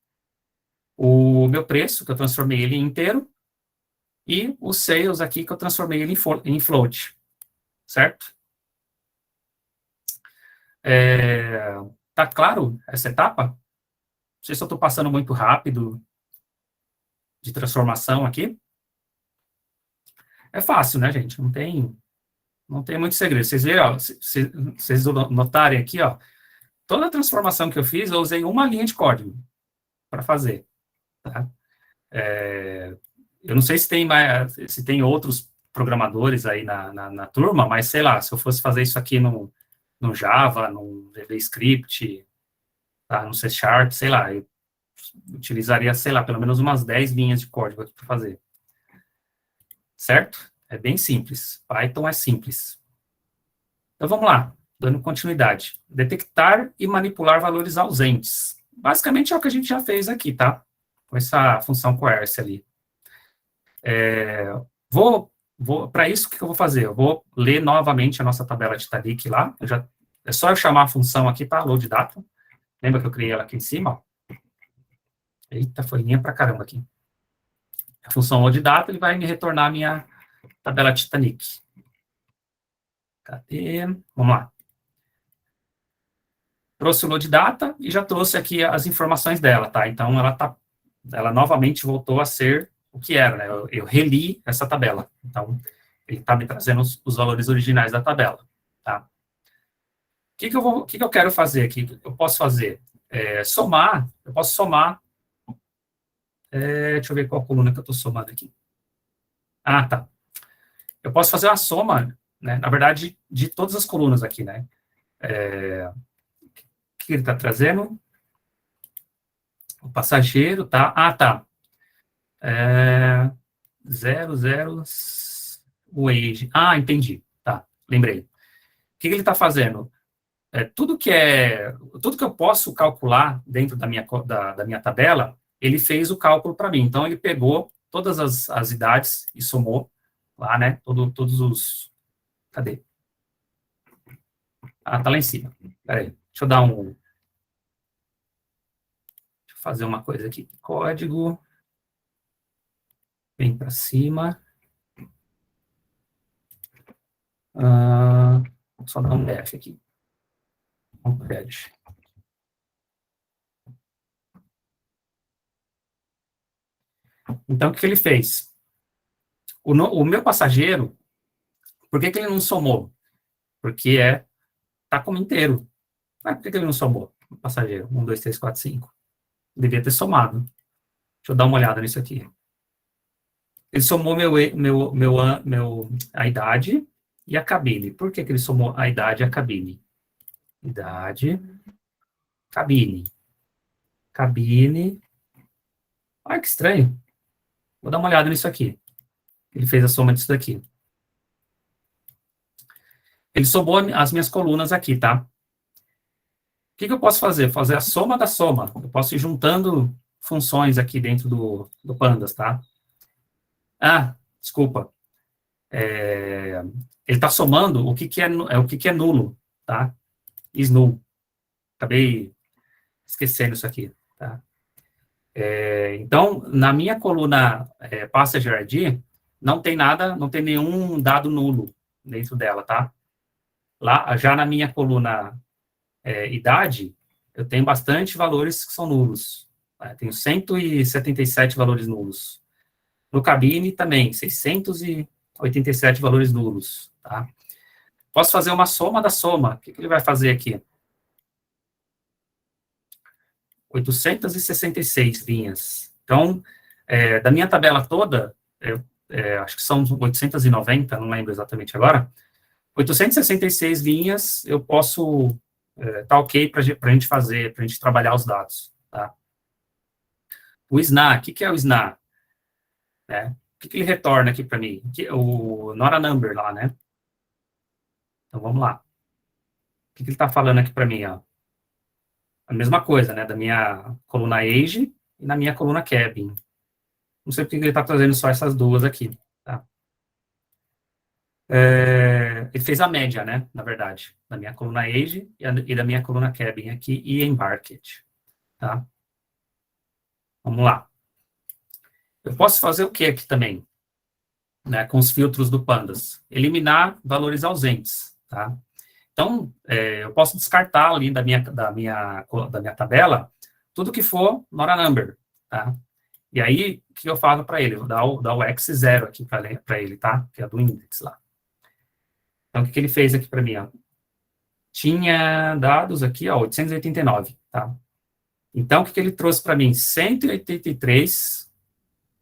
o meu preço, que eu transformei ele em inteiro, e o sales aqui, que eu transformei ele em float, certo? Tá claro essa etapa? Não sei se eu estou passando muito rápido de transformação aqui. É fácil, né, gente? Não tem muito segredo. Vocês verem, ó, vocês notarem aqui, ó, toda a transformação que eu fiz, eu usei uma linha de código para fazer, tá? Eu não sei se tem outros programadores aí na turma, mas sei lá, se eu fosse fazer isso aqui no Java, no VB tá, no C Sharp, sei lá, eu utilizaria, sei lá, pelo menos umas 10 linhas de código aqui para fazer. Certo? É bem simples. Python é simples. Então, vamos lá, dando continuidade. Detectar e manipular valores ausentes. Basicamente é o que a gente já fez aqui, tá? Com essa função coerce ali. Para isso, o que eu vou fazer? Eu vou ler novamente a nossa tabela de Talik lá. É só eu chamar a função aqui, tá? Load data. Lembra que eu criei ela aqui em cima? Ó. Eita, foi linha pra caramba aqui. A função load data, ele vai me retornar a minha tabela Titanic. Cadê? Vamos lá. Trouxe o load data e já trouxe aqui as informações dela, tá? Então, ela novamente voltou a ser o que era, né? Eu reli essa tabela. Então, ele está me trazendo os valores originais da tabela, tá? O que eu quero fazer aqui? O que eu posso fazer? Eu posso somar. Deixa eu ver qual coluna que eu estou somando aqui. Ah, tá. Eu posso fazer uma soma, né, na verdade, de todas as colunas aqui, né? O que ele está trazendo? O passageiro, tá? Ah, tá. 00 wage. Ah, entendi. Tá, lembrei. O que ele está fazendo? Tudo que eu posso calcular dentro da minha tabela, ele fez o cálculo para mim. Então, ele pegou todas as idades e somou lá, né? Todos os... Cadê? Ah, tá lá em cima. Peraí, deixa eu fazer uma coisa aqui. Código. Vem para cima. Só dar um def aqui. Então, o que ele fez? O meu passageiro, por que ele não somou? Porque tá como inteiro. Mas por que ele não somou? O passageiro, 1, 2, 3, 4, 5. Devia ter somado. Deixa eu dar uma olhada nisso aqui. Ele somou a idade e a cabine. Por que ele somou a idade e a cabine? Idade, cabine. Cabine. Ai, que estranho. Vou dar uma olhada nisso aqui. Ele fez a soma disso daqui. Ele somou as minhas colunas aqui, tá? O que eu posso fazer? Fazer a soma da soma. Eu posso ir juntando funções aqui dentro do Pandas, tá? Ah, desculpa. Ele está somando o que é nulo, tá? Is null. Acabei esquecendo isso aqui, tá? Então, na minha coluna Passenger ID, não tem nada, não tem nenhum dado nulo dentro dela, tá? Lá, já na minha coluna idade, eu tenho bastante valores que são nulos. Tá? Tenho 177 valores nulos. No cabine também, 687 valores nulos, tá? Posso fazer uma soma da soma. O que ele vai fazer aqui? 866 linhas. Então, da minha tabela toda, acho que são 890, não lembro exatamente agora, 866 linhas eu posso, tá ok para a gente fazer, para a gente trabalhar os dados, tá? O SNA, o que é o SNA? O que ele retorna aqui para mim? O not a number lá, né? Então, vamos lá. O que ele está falando aqui para mim, ó? A mesma coisa, né? Da minha coluna age e na minha coluna cabin. Não sei porque ele está trazendo só essas duas aqui, tá? Ele fez a média, né? Na verdade, da minha coluna age e da minha coluna cabin aqui e embarked, tá? Vamos lá. Eu posso fazer o que aqui também? Né, com os filtros do Pandas? Eliminar valores ausentes, tá? Então, eu posso descartar ali da minha tabela tudo que for not a number, tá? E aí, o que eu falo para ele? Eu vou dar o x0 aqui para ele, tá? Que é do index lá. Então, o que ele fez aqui para mim, ó? Tinha dados aqui, ó, 889, tá? Então, o que ele trouxe para mim? 183.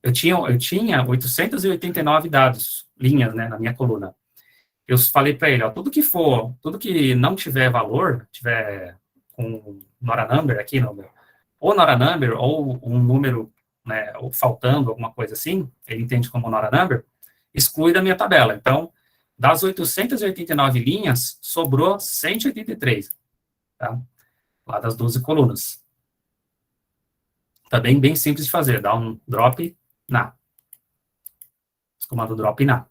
Eu tinha 889 dados, linhas, né, na minha coluna. Eu falei para ele, ó, tudo que não tiver valor, tiver com not a number aqui, ou not a number, ou um número, né, ou faltando, alguma coisa assim, ele entende como not a number, exclui da minha tabela. Então, das 889 linhas, sobrou 183, tá? Lá das 12 colunas. Tá bem simples de fazer, dá um drop na. Esse comando drop na.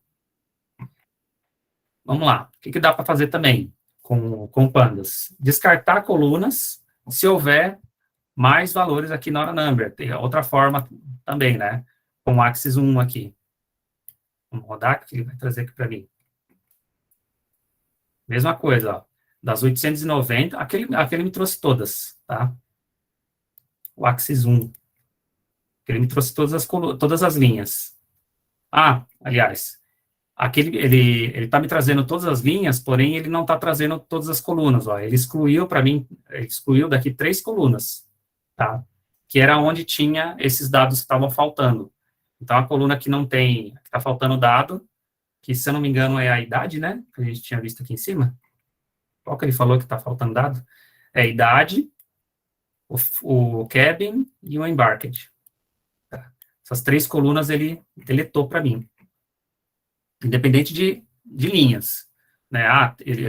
Vamos lá. O que dá para fazer também com pandas? Descartar colunas se houver mais valores aqui na hora number. Tem outra forma também, né? Com o axis 1 aqui. Vamos rodar, que ele vai trazer aqui para mim. Mesma coisa, ó. Das 890, aquele me trouxe todas, tá? O axis 1. Ele me trouxe todas as linhas. Aliás, ele está me trazendo todas as linhas, porém ele não está trazendo todas as colunas, ó. Ele excluiu para mim, excluiu daqui 3 colunas, tá? Que era onde tinha esses dados que estavam faltando. Então, a coluna que não tem, que está faltando dado, que se eu não me engano é a idade, né? Que a gente tinha visto aqui em cima. Qual que ele falou que está faltando dado? É a idade, o cabin e o embarked. Essas 3 colunas ele deletou para mim. Independente de linhas. Né?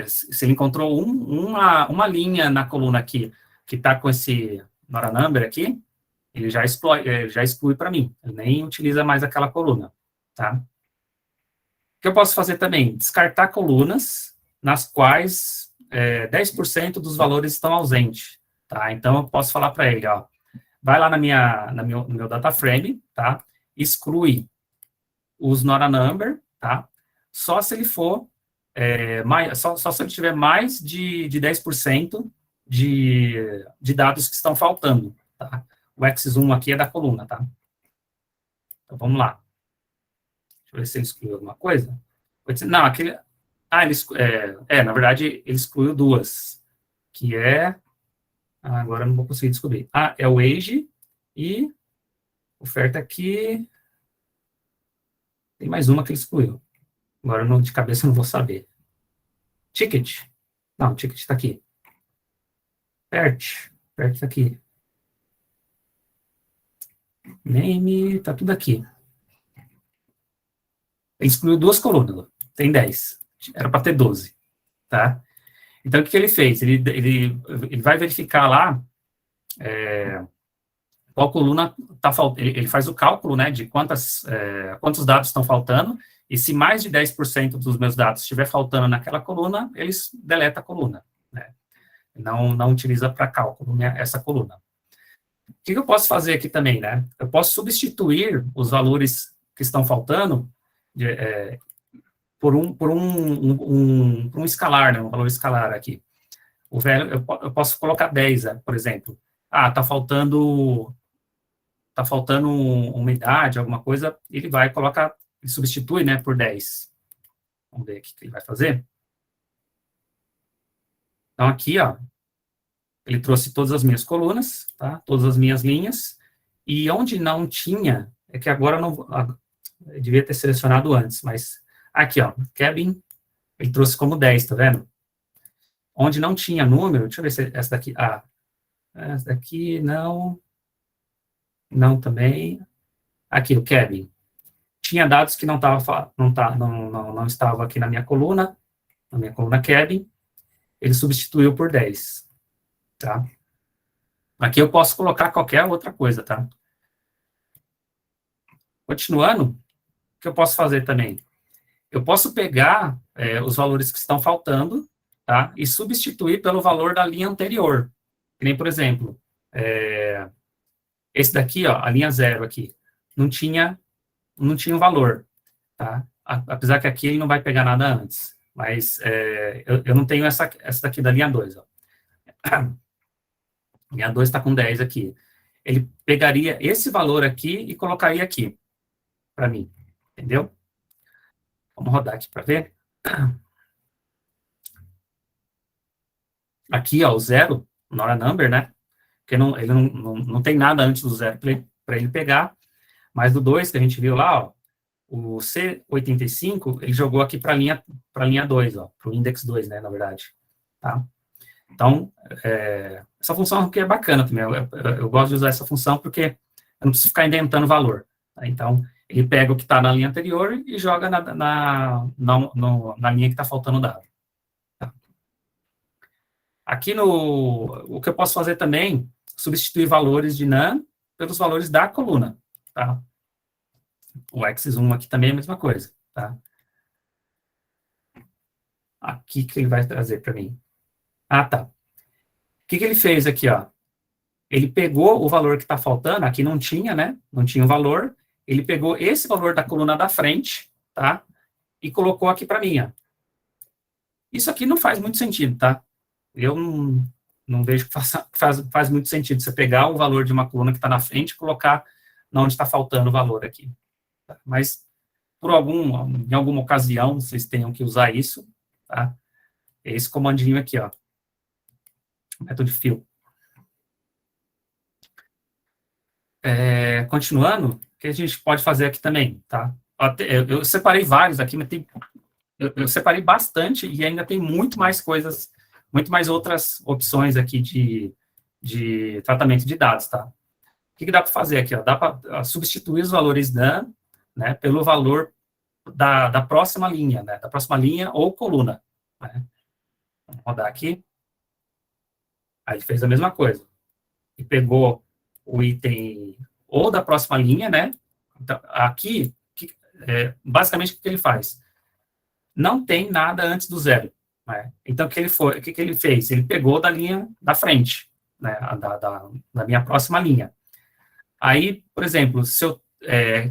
Se ele encontrou uma linha na coluna aqui, que está com esse not a number aqui, ele já exclui para mim. Ele nem utiliza mais aquela coluna. Tá? O que eu posso fazer também? Descartar colunas nas quais 10% dos valores estão ausentes. Tá? Então, eu posso falar para ele, ó, vai lá no meu data frame, tá? Exclui os not a number, tá? Só se ele for, só se ele tiver mais de 10% de dados que estão faltando, tá? O x1 aqui é da coluna, tá? Então, vamos lá. Deixa eu ver se ele excluiu alguma coisa. Não, aquele... na verdade, ele excluiu 2, que é... agora eu não vou conseguir descobrir. É o age e oferta aqui. Tem mais uma que ele excluiu. Agora, de cabeça, eu não vou saber. Ticket. Não, ticket está aqui. Pert está aqui. Name, está tudo aqui. Ele excluiu 2 colunas. Tem 10. Era para ter 12. Tá? Então, o que ele fez? Ele vai verificar lá qual coluna está faltando. Ele faz o cálculo, né, de quantos dados estão faltando, e se mais de 10% dos meus dados estiver faltando naquela coluna, ele deleta a coluna. Né? Não utiliza para cálculo, né, essa coluna. O que eu posso fazer aqui também? Né? Eu posso substituir os valores que estão faltando por um escalar, né, um valor escalar aqui. Eu posso colocar 10, por exemplo. Está faltando uma idade, alguma coisa, ele substitui, né, por 10. Vamos ver o que ele vai fazer. Então, aqui, ó, ele trouxe todas as minhas colunas, tá? Todas as minhas linhas, e onde não tinha, é que agora eu não, eu devia ter selecionado antes, mas aqui, ó, cabin, ele trouxe como 10, tá vendo? Onde não tinha número, deixa eu ver se essa daqui, essa daqui não também, aqui, o cabin. Tinha dados que não estava aqui na minha coluna cabin, ele substituiu por 10, tá? Aqui eu posso colocar qualquer outra coisa, tá? Continuando, o que eu posso fazer também? Eu posso pegar os valores que estão faltando, tá? E substituir pelo valor da linha anterior. Que nem, por exemplo, esse daqui, ó, a linha 0 aqui, não tinha um valor, tá? Apesar que aqui ele não vai pegar nada antes. Mas eu não tenho essa daqui da linha 2, ó. Linha 2 está com 10 aqui. Ele pegaria esse valor aqui e colocaria aqui, para mim, entendeu? Vamos rodar aqui para ver. Aqui, ó, o 0, not a number, né? Porque ele não tem nada antes do 0 para ele pegar. Mas do 2, que a gente viu lá, ó, o C85, ele jogou aqui para a linha 2, ó, para o index 2, né, na verdade. Tá? Então, essa função aqui é bacana também. Eu gosto de usar essa função porque eu não preciso ficar indentando valor. Tá? Então, ele pega o que está na linha anterior e joga na linha que está faltando o dado. Tá? Aqui o que eu posso fazer também, substituir valores de NaN pelos valores da coluna. Tá? O X1 aqui também é a mesma coisa. Tá? Aqui que ele vai trazer para mim. Ah, tá. O que ele fez aqui, ó? Ele pegou o valor que está faltando, aqui não tinha, né? Não tinha o valor. Ele pegou esse valor da coluna da frente, tá? E colocou aqui para mim, ó. Isso aqui não faz muito sentido, tá? Eu não vejo que faz muito sentido você pegar o valor de uma coluna que está na frente e colocar onde está faltando o valor aqui. Tá? Mas, em alguma ocasião, vocês tenham que usar isso, tá? Esse comandinho aqui, ó. Método de fill. Continuando, o que a gente pode fazer aqui também, tá? Eu separei vários aqui, mas eu separei bastante e ainda tem muito mais coisas, muito mais outras opções aqui de tratamento de dados, tá? O que dá para fazer aqui? Ó? Dá para substituir os valores NaN, né, pelo valor da próxima linha, né? Da próxima linha ou coluna. Né? Vamos rodar aqui. Aí ele fez a mesma coisa. E pegou o item ou da próxima linha, né? Então, aqui, basicamente, o que ele faz? Não tem nada antes do 0. Né? Então, o que ele fez? Ele pegou da linha da frente, né? Da minha próxima linha. Aí, por exemplo,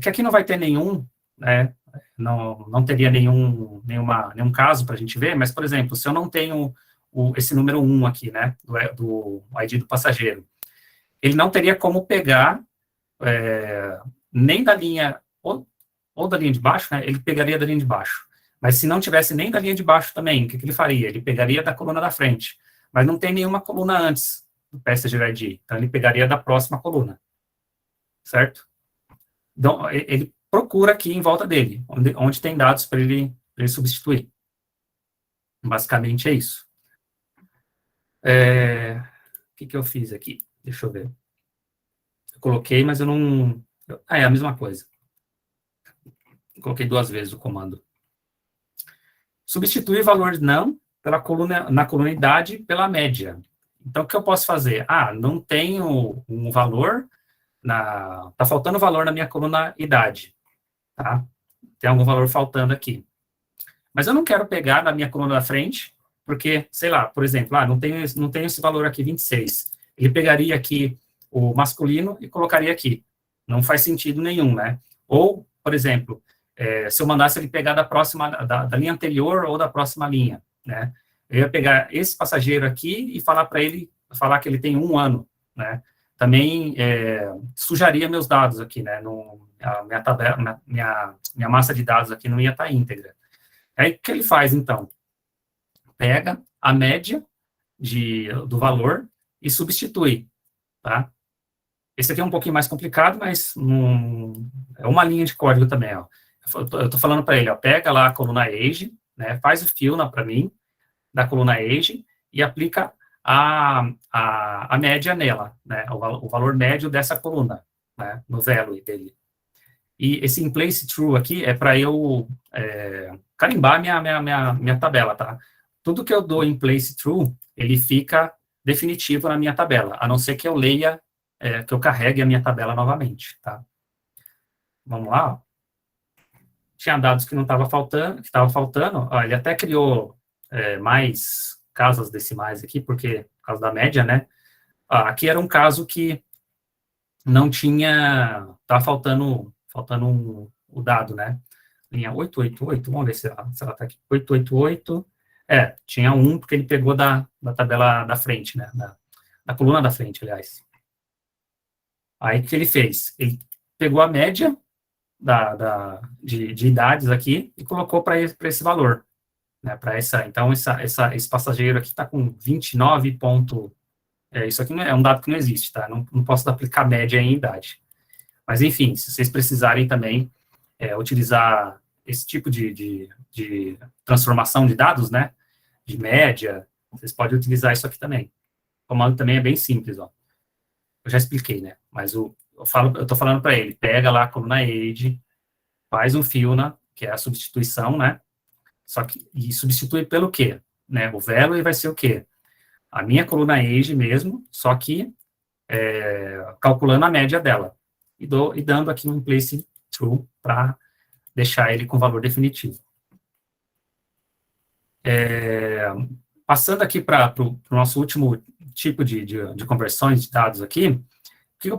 que aqui não vai ter nenhum, né? Não teria nenhum caso para a gente ver, mas, por exemplo, se eu não tenho esse número 1 aqui, né, do ID do passageiro, ele não teria como pegar nem da linha, ou da linha de baixo, né, ele pegaria da linha de baixo. Mas se não tivesse nem da linha de baixo também, o que ele faria? Ele pegaria da coluna da frente. Mas não tem nenhuma coluna antes do passenger ID, então ele pegaria da próxima coluna. Certo? Então, ele procura aqui em volta dele, onde tem dados para ele substituir. Basicamente é isso. O que eu fiz aqui? Deixa eu ver. Eu coloquei, mas eu não... é a mesma coisa. Eu coloquei 2 vezes o comando. Substituir valor não na coluna idade pela média. Então, o que eu posso fazer? Não tenho um valor, tá faltando valor na minha coluna idade. Tá? Tem algum valor faltando aqui. Mas eu não quero pegar na minha coluna da frente, porque, sei lá, por exemplo, não tenho esse valor aqui, 26. Ele pegaria aqui o masculino e colocaria aqui. Não faz sentido nenhum, né? Ou, por exemplo, se eu mandasse ele pegar da linha anterior ou da próxima linha, né? Eu ia pegar esse passageiro aqui e falar que ele tem 1 ano, né? Também sujaria meus dados aqui, né? Minha tabela, minha massa de dados aqui não ia estar íntegra. Aí, o que ele faz, então? Pega a média do valor e substitui, tá? Esse aqui é um pouquinho mais complicado, mas é uma linha de código também, ó. Eu estou falando para ele, ó, pega lá a coluna age, né, faz o fill para mim, da coluna age, e aplica a média nela, né, o valor médio dessa coluna, né, no value dele. E esse in place true aqui é para eu carimbar minha tabela, tá? Tudo que eu dou in place true, ele fica definitivo na minha tabela, a não ser que eu leia, que eu carregue a minha tabela novamente, tá? Vamos lá, ó. Tinha dados que não estava faltando, ó, ele até criou mais casas decimais aqui, por causa da média, né? Aqui era um caso que não tinha, estava faltando o dado, né? Linha 888, vamos ver se ela está aqui, 888, tinha um, porque ele pegou da tabela da frente, né? Da coluna da frente, aliás. Aí, o que ele fez? Ele pegou a média de idades aqui e colocou para esse valor, né, então, esse passageiro aqui está com 29 ponto, isso aqui é um dado que não existe, tá, não posso aplicar média em idade, mas, enfim, se vocês precisarem também utilizar esse tipo de transformação de dados, né, de média, vocês podem utilizar isso aqui também. O comando também é bem simples, ó. Eu já expliquei, né, mas eu estou falando para ele, pega lá a coluna age, faz um fill, que é a substituição, né, e substitui pelo quê? Né, o value vai ser o quê? A minha coluna age mesmo, só que calculando a média dela, e dando aqui um in place true para deixar ele com valor definitivo. Passando aqui para o nosso último tipo de conversões de dados aqui, o que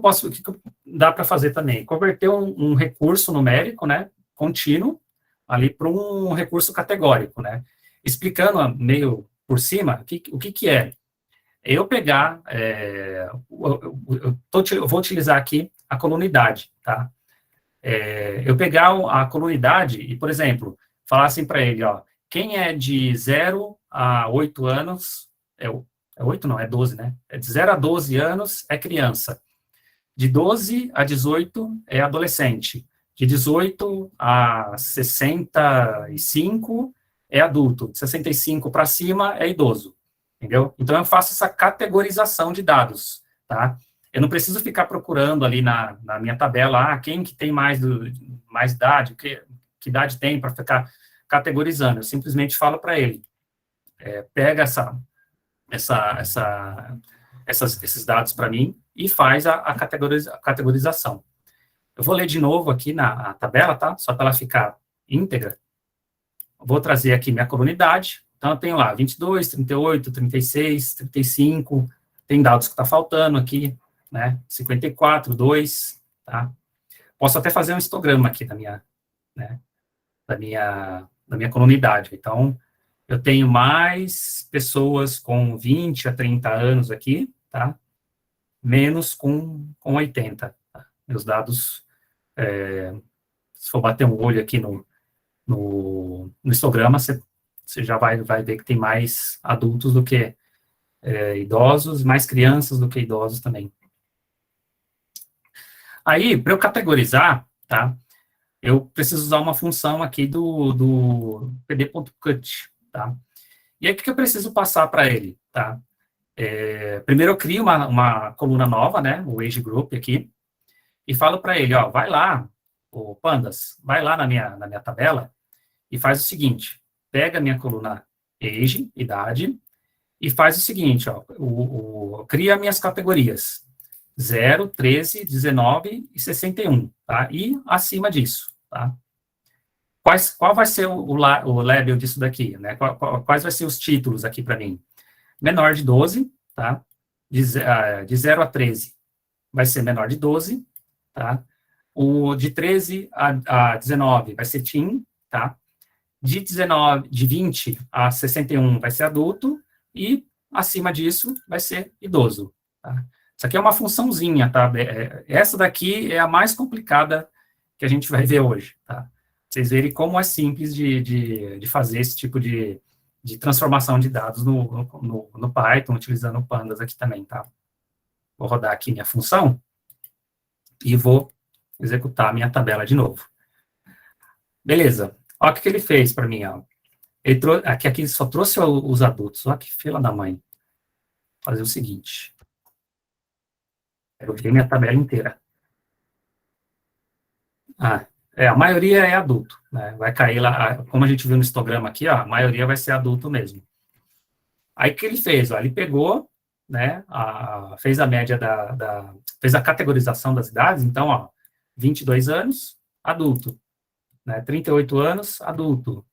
dá para fazer também? Converter um recurso numérico, né, contínuo, ali para um recurso categórico, né? Explicando meio por cima, o que é? Eu pegar, eu vou utilizar aqui a coluna idade, tá? Eu pegar a coluna idade e, por exemplo, falar assim para ele, ó, quem é de 0 a 8 anos, 8 não, é 12, né? De 0 a 12 anos é criança. De 12 a 18 é adolescente. De 18 a 65 é adulto. De 65 para cima é idoso. Entendeu? Então, eu faço essa categorização de dados, tá? Eu não preciso ficar procurando ali na minha tabela, quem que tem mais idade, que idade tem, para ficar categorizando. Eu simplesmente falo para ele, pega esses dados para mim e faz a categorização. Eu vou ler de novo aqui na tabela, tá? Só para ela ficar íntegra. Eu vou trazer aqui minha coluna idade. Então, eu tenho lá 22, 38, 36, 35. Tem dados que está faltando aqui, né? 54, 2, tá? Posso até fazer um histograma aqui da minha coluna idade. Então, eu tenho mais pessoas com 20 a 30 anos aqui, tá? Menos com 80. Tá? Meus dados, se for bater um olho aqui no histograma, você já vai ver que tem mais adultos do que idosos, mais crianças do que idosos também. Aí, para eu categorizar, tá? Eu preciso usar uma função aqui do pd.cut, tá? E aí, o que eu preciso passar para ele, tá? Primeiro eu crio uma coluna nova, né? O age group aqui, e falo para ele, ó, vai lá, o Pandas, vai lá na minha tabela e faz o seguinte, pega a minha coluna age, idade, e faz o seguinte, ó, cria minhas categorias, 0, 13, 19 e 61, tá? E acima disso, tá? Qual vai ser o label disso daqui, né? Quais vai ser os títulos aqui para mim? Menor de 12, tá? De 0 a 13 vai ser menor de 12, tá? O de 13 a 19 vai ser teen, tá? De 20 a 61 vai ser adulto, e acima disso vai ser idoso, tá? Isso aqui é uma funçãozinha, tá? Essa daqui é a mais complicada que a gente vai ver hoje, tá? Vocês verem como é simples de fazer esse tipo de de transformação de dados no Python, utilizando o Pandas aqui também, tá? Vou rodar aqui minha função e vou executar a minha tabela de novo. Beleza. Olha o que ele fez para mim, ó. Aqui só trouxe os adultos. Olha que fila da mãe. Vou fazer o seguinte. Eu vi minha tabela inteira. A maioria é adulto, né? Vai cair lá, como a gente viu no histograma aqui, ó, a maioria vai ser adulto mesmo. Aí o que ele fez? Ó, ele pegou, né, fez a média fez a categorização das idades, então, ó, 22 anos, adulto, né, 38 anos, adulto,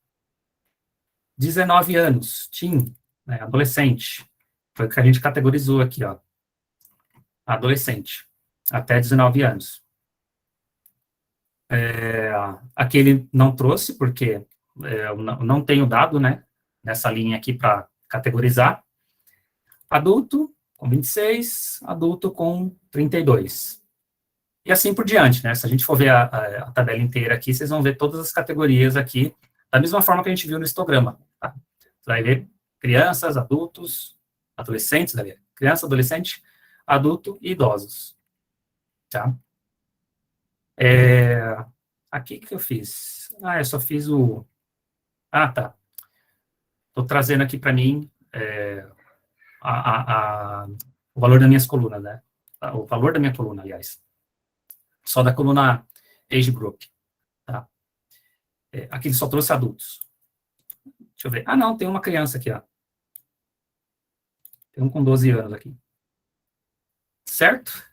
19 anos, teen, né, adolescente, foi o que a gente categorizou aqui, ó, adolescente, até 19 anos. Aqui ele não trouxe, porque eu não tenho dado, né, nessa linha aqui para categorizar. Adulto com 26, adulto com 32. E assim por diante, né, se a gente for ver a tabela inteira aqui, vocês vão ver todas as categorias aqui, da mesma forma que a gente viu no histograma, tá? Você vai ver crianças, adultos, adolescentes, criança, adolescente, adulto e idosos, tá? Aqui que eu fiz? Eu só fiz tá. Estou trazendo aqui para mim o valor das minhas colunas, né? O valor da minha coluna, aliás. Só da coluna Age Group, tá? Aqui ele só trouxe adultos. Deixa eu ver. Não, tem uma criança aqui, ó. Tem um com 12 anos aqui. Certo?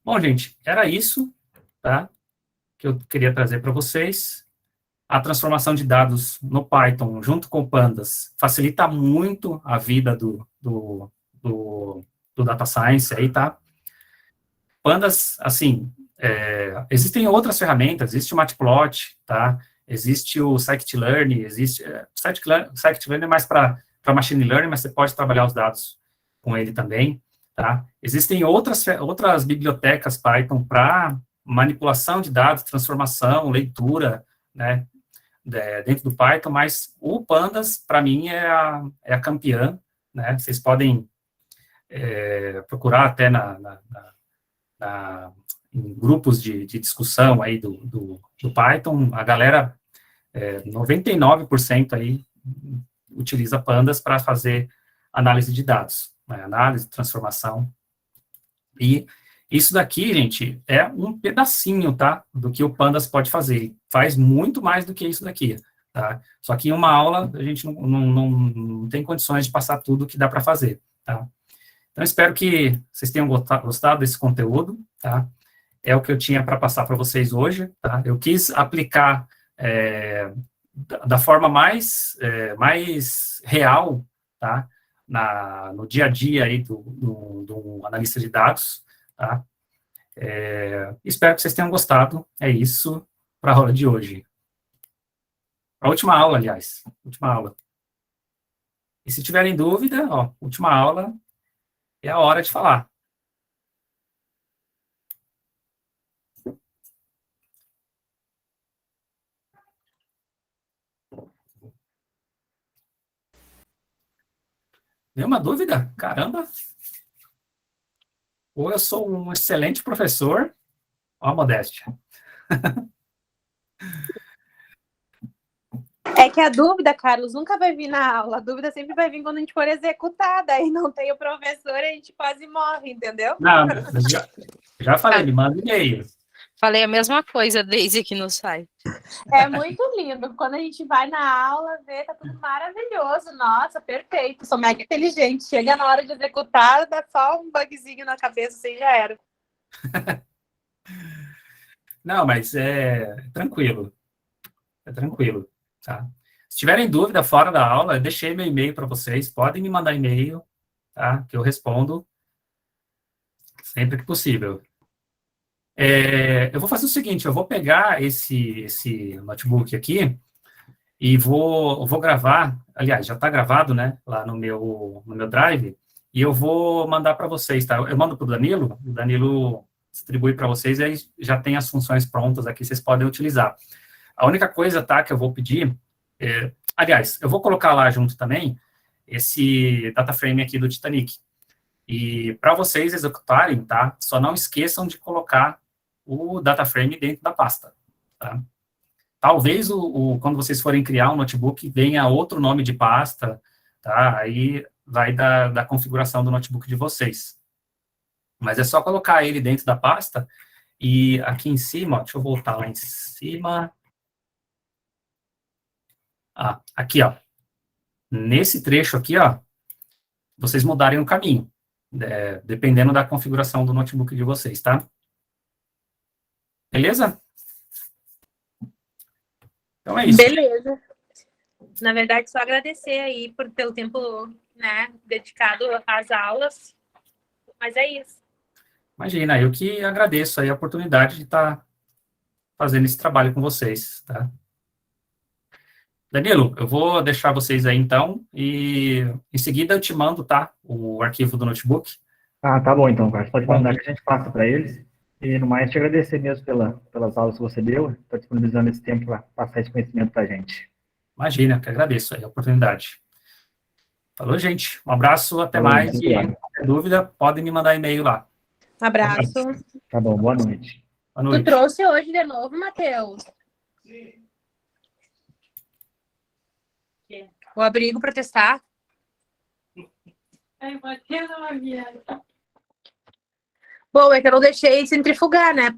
Bom, gente, era isso, tá? Que eu queria trazer para vocês. A transformação de dados no Python, junto com o Pandas, facilita muito a vida do Data Science aí, tá? Pandas, assim, existem outras ferramentas, existe o Matplot, tá? Existe o Scikit-Learn, Scikit-Learn é mais para Machine Learning, mas você pode trabalhar os dados com ele também, tá? Existem outras bibliotecas Python para manipulação de dados, transformação, leitura, né, dentro do Python, mas o Pandas, para mim, é a campeã, né? Vocês podem procurar até em grupos de discussão aí do Python, a galera, 99% aí utiliza Pandas para fazer análise de dados, né? Análise, transformação, e isso daqui, gente, é um pedacinho, tá, do que o Pandas pode fazer. Faz muito mais do que isso daqui, tá? Só que em uma aula a gente não tem condições de passar tudo que dá para fazer, tá? Então, espero que vocês tenham gostado desse conteúdo, tá? É o que eu tinha para passar para vocês hoje, tá? Eu quis aplicar da forma mais real, tá? No dia a dia aí do analista de dados, tá? Espero que vocês tenham gostado. É isso para a aula de hoje. A última aula, aliás. Última aula. E se tiverem dúvida, ó, última aula, é a hora de falar. Nenhuma dúvida? Caramba! Ou eu sou um excelente professor, ó a modéstia.
É que a dúvida, Carlos, nunca vai vir na aula. A dúvida sempre vai vir quando a gente for executar. Daí não tem o professor, a gente quase morre, entendeu?
Não, já falei, me manda e-mail.
Falei a mesma coisa desde que no site.
É muito lindo. Quando a gente vai na aula, vê, tá tudo maravilhoso. Nossa, perfeito. Sou mega inteligente. Chega na hora de executar, dá só um bugzinho na cabeça, assim já era.
Não, mas é tranquilo. É tranquilo, tá? Se tiverem dúvida fora da aula, eu deixei meu e-mail para vocês. Podem me mandar e-mail, tá? Que eu respondo sempre que possível. Eu vou fazer o seguinte, eu vou pegar esse notebook aqui e vou gravar, aliás, já está gravado, né, lá no meu Drive, e eu vou mandar para vocês, tá? Eu mando para o Danilo distribui para vocês, e aí já tem as funções prontas aqui, vocês podem utilizar. A única coisa, tá, que eu vou pedir, Aliás, eu vou colocar lá junto também esse data frame aqui do Titanic. E para vocês executarem, tá? Só não esqueçam de colocar o data frame dentro da pasta, tá? Talvez quando vocês forem criar um notebook, venha outro nome de pasta, tá? Aí vai da configuração do notebook de vocês. Mas é só colocar ele dentro da pasta e aqui em cima, ó, deixa eu voltar lá em cima. Aqui, ó. Nesse trecho aqui, ó, vocês mudarem o caminho, dependendo da configuração do notebook de vocês, tá? Beleza? Então é isso.
Beleza. Na verdade, só agradecer aí pelo tempo, né, dedicado às aulas. Mas é isso.
Imagina, eu que agradeço aí a oportunidade de estar fazendo esse trabalho com vocês, tá? Danilo, eu vou deixar vocês aí, então, e em seguida eu te mando, tá, o arquivo do notebook.
Ah, tá bom então, Carlos. Pode mandar que a gente passa para eles. E no mais, te agradecer mesmo pelas aulas que você deu, está disponibilizando esse tempo para passar esse conhecimento para a gente.
Imagina, que agradeço aí a oportunidade. Falou, gente. Um abraço, até
Falou,
mais.
muito
E
obrigado.
qualquer dúvida, podem me mandar e-mail lá.
Abraço.
Tá bom, boa noite.
Boa
Tu
noite.
trouxe hoje de novo, Matheus? Sim. O abrigo para testar? Bom, é que eu não deixei centrifugar, né?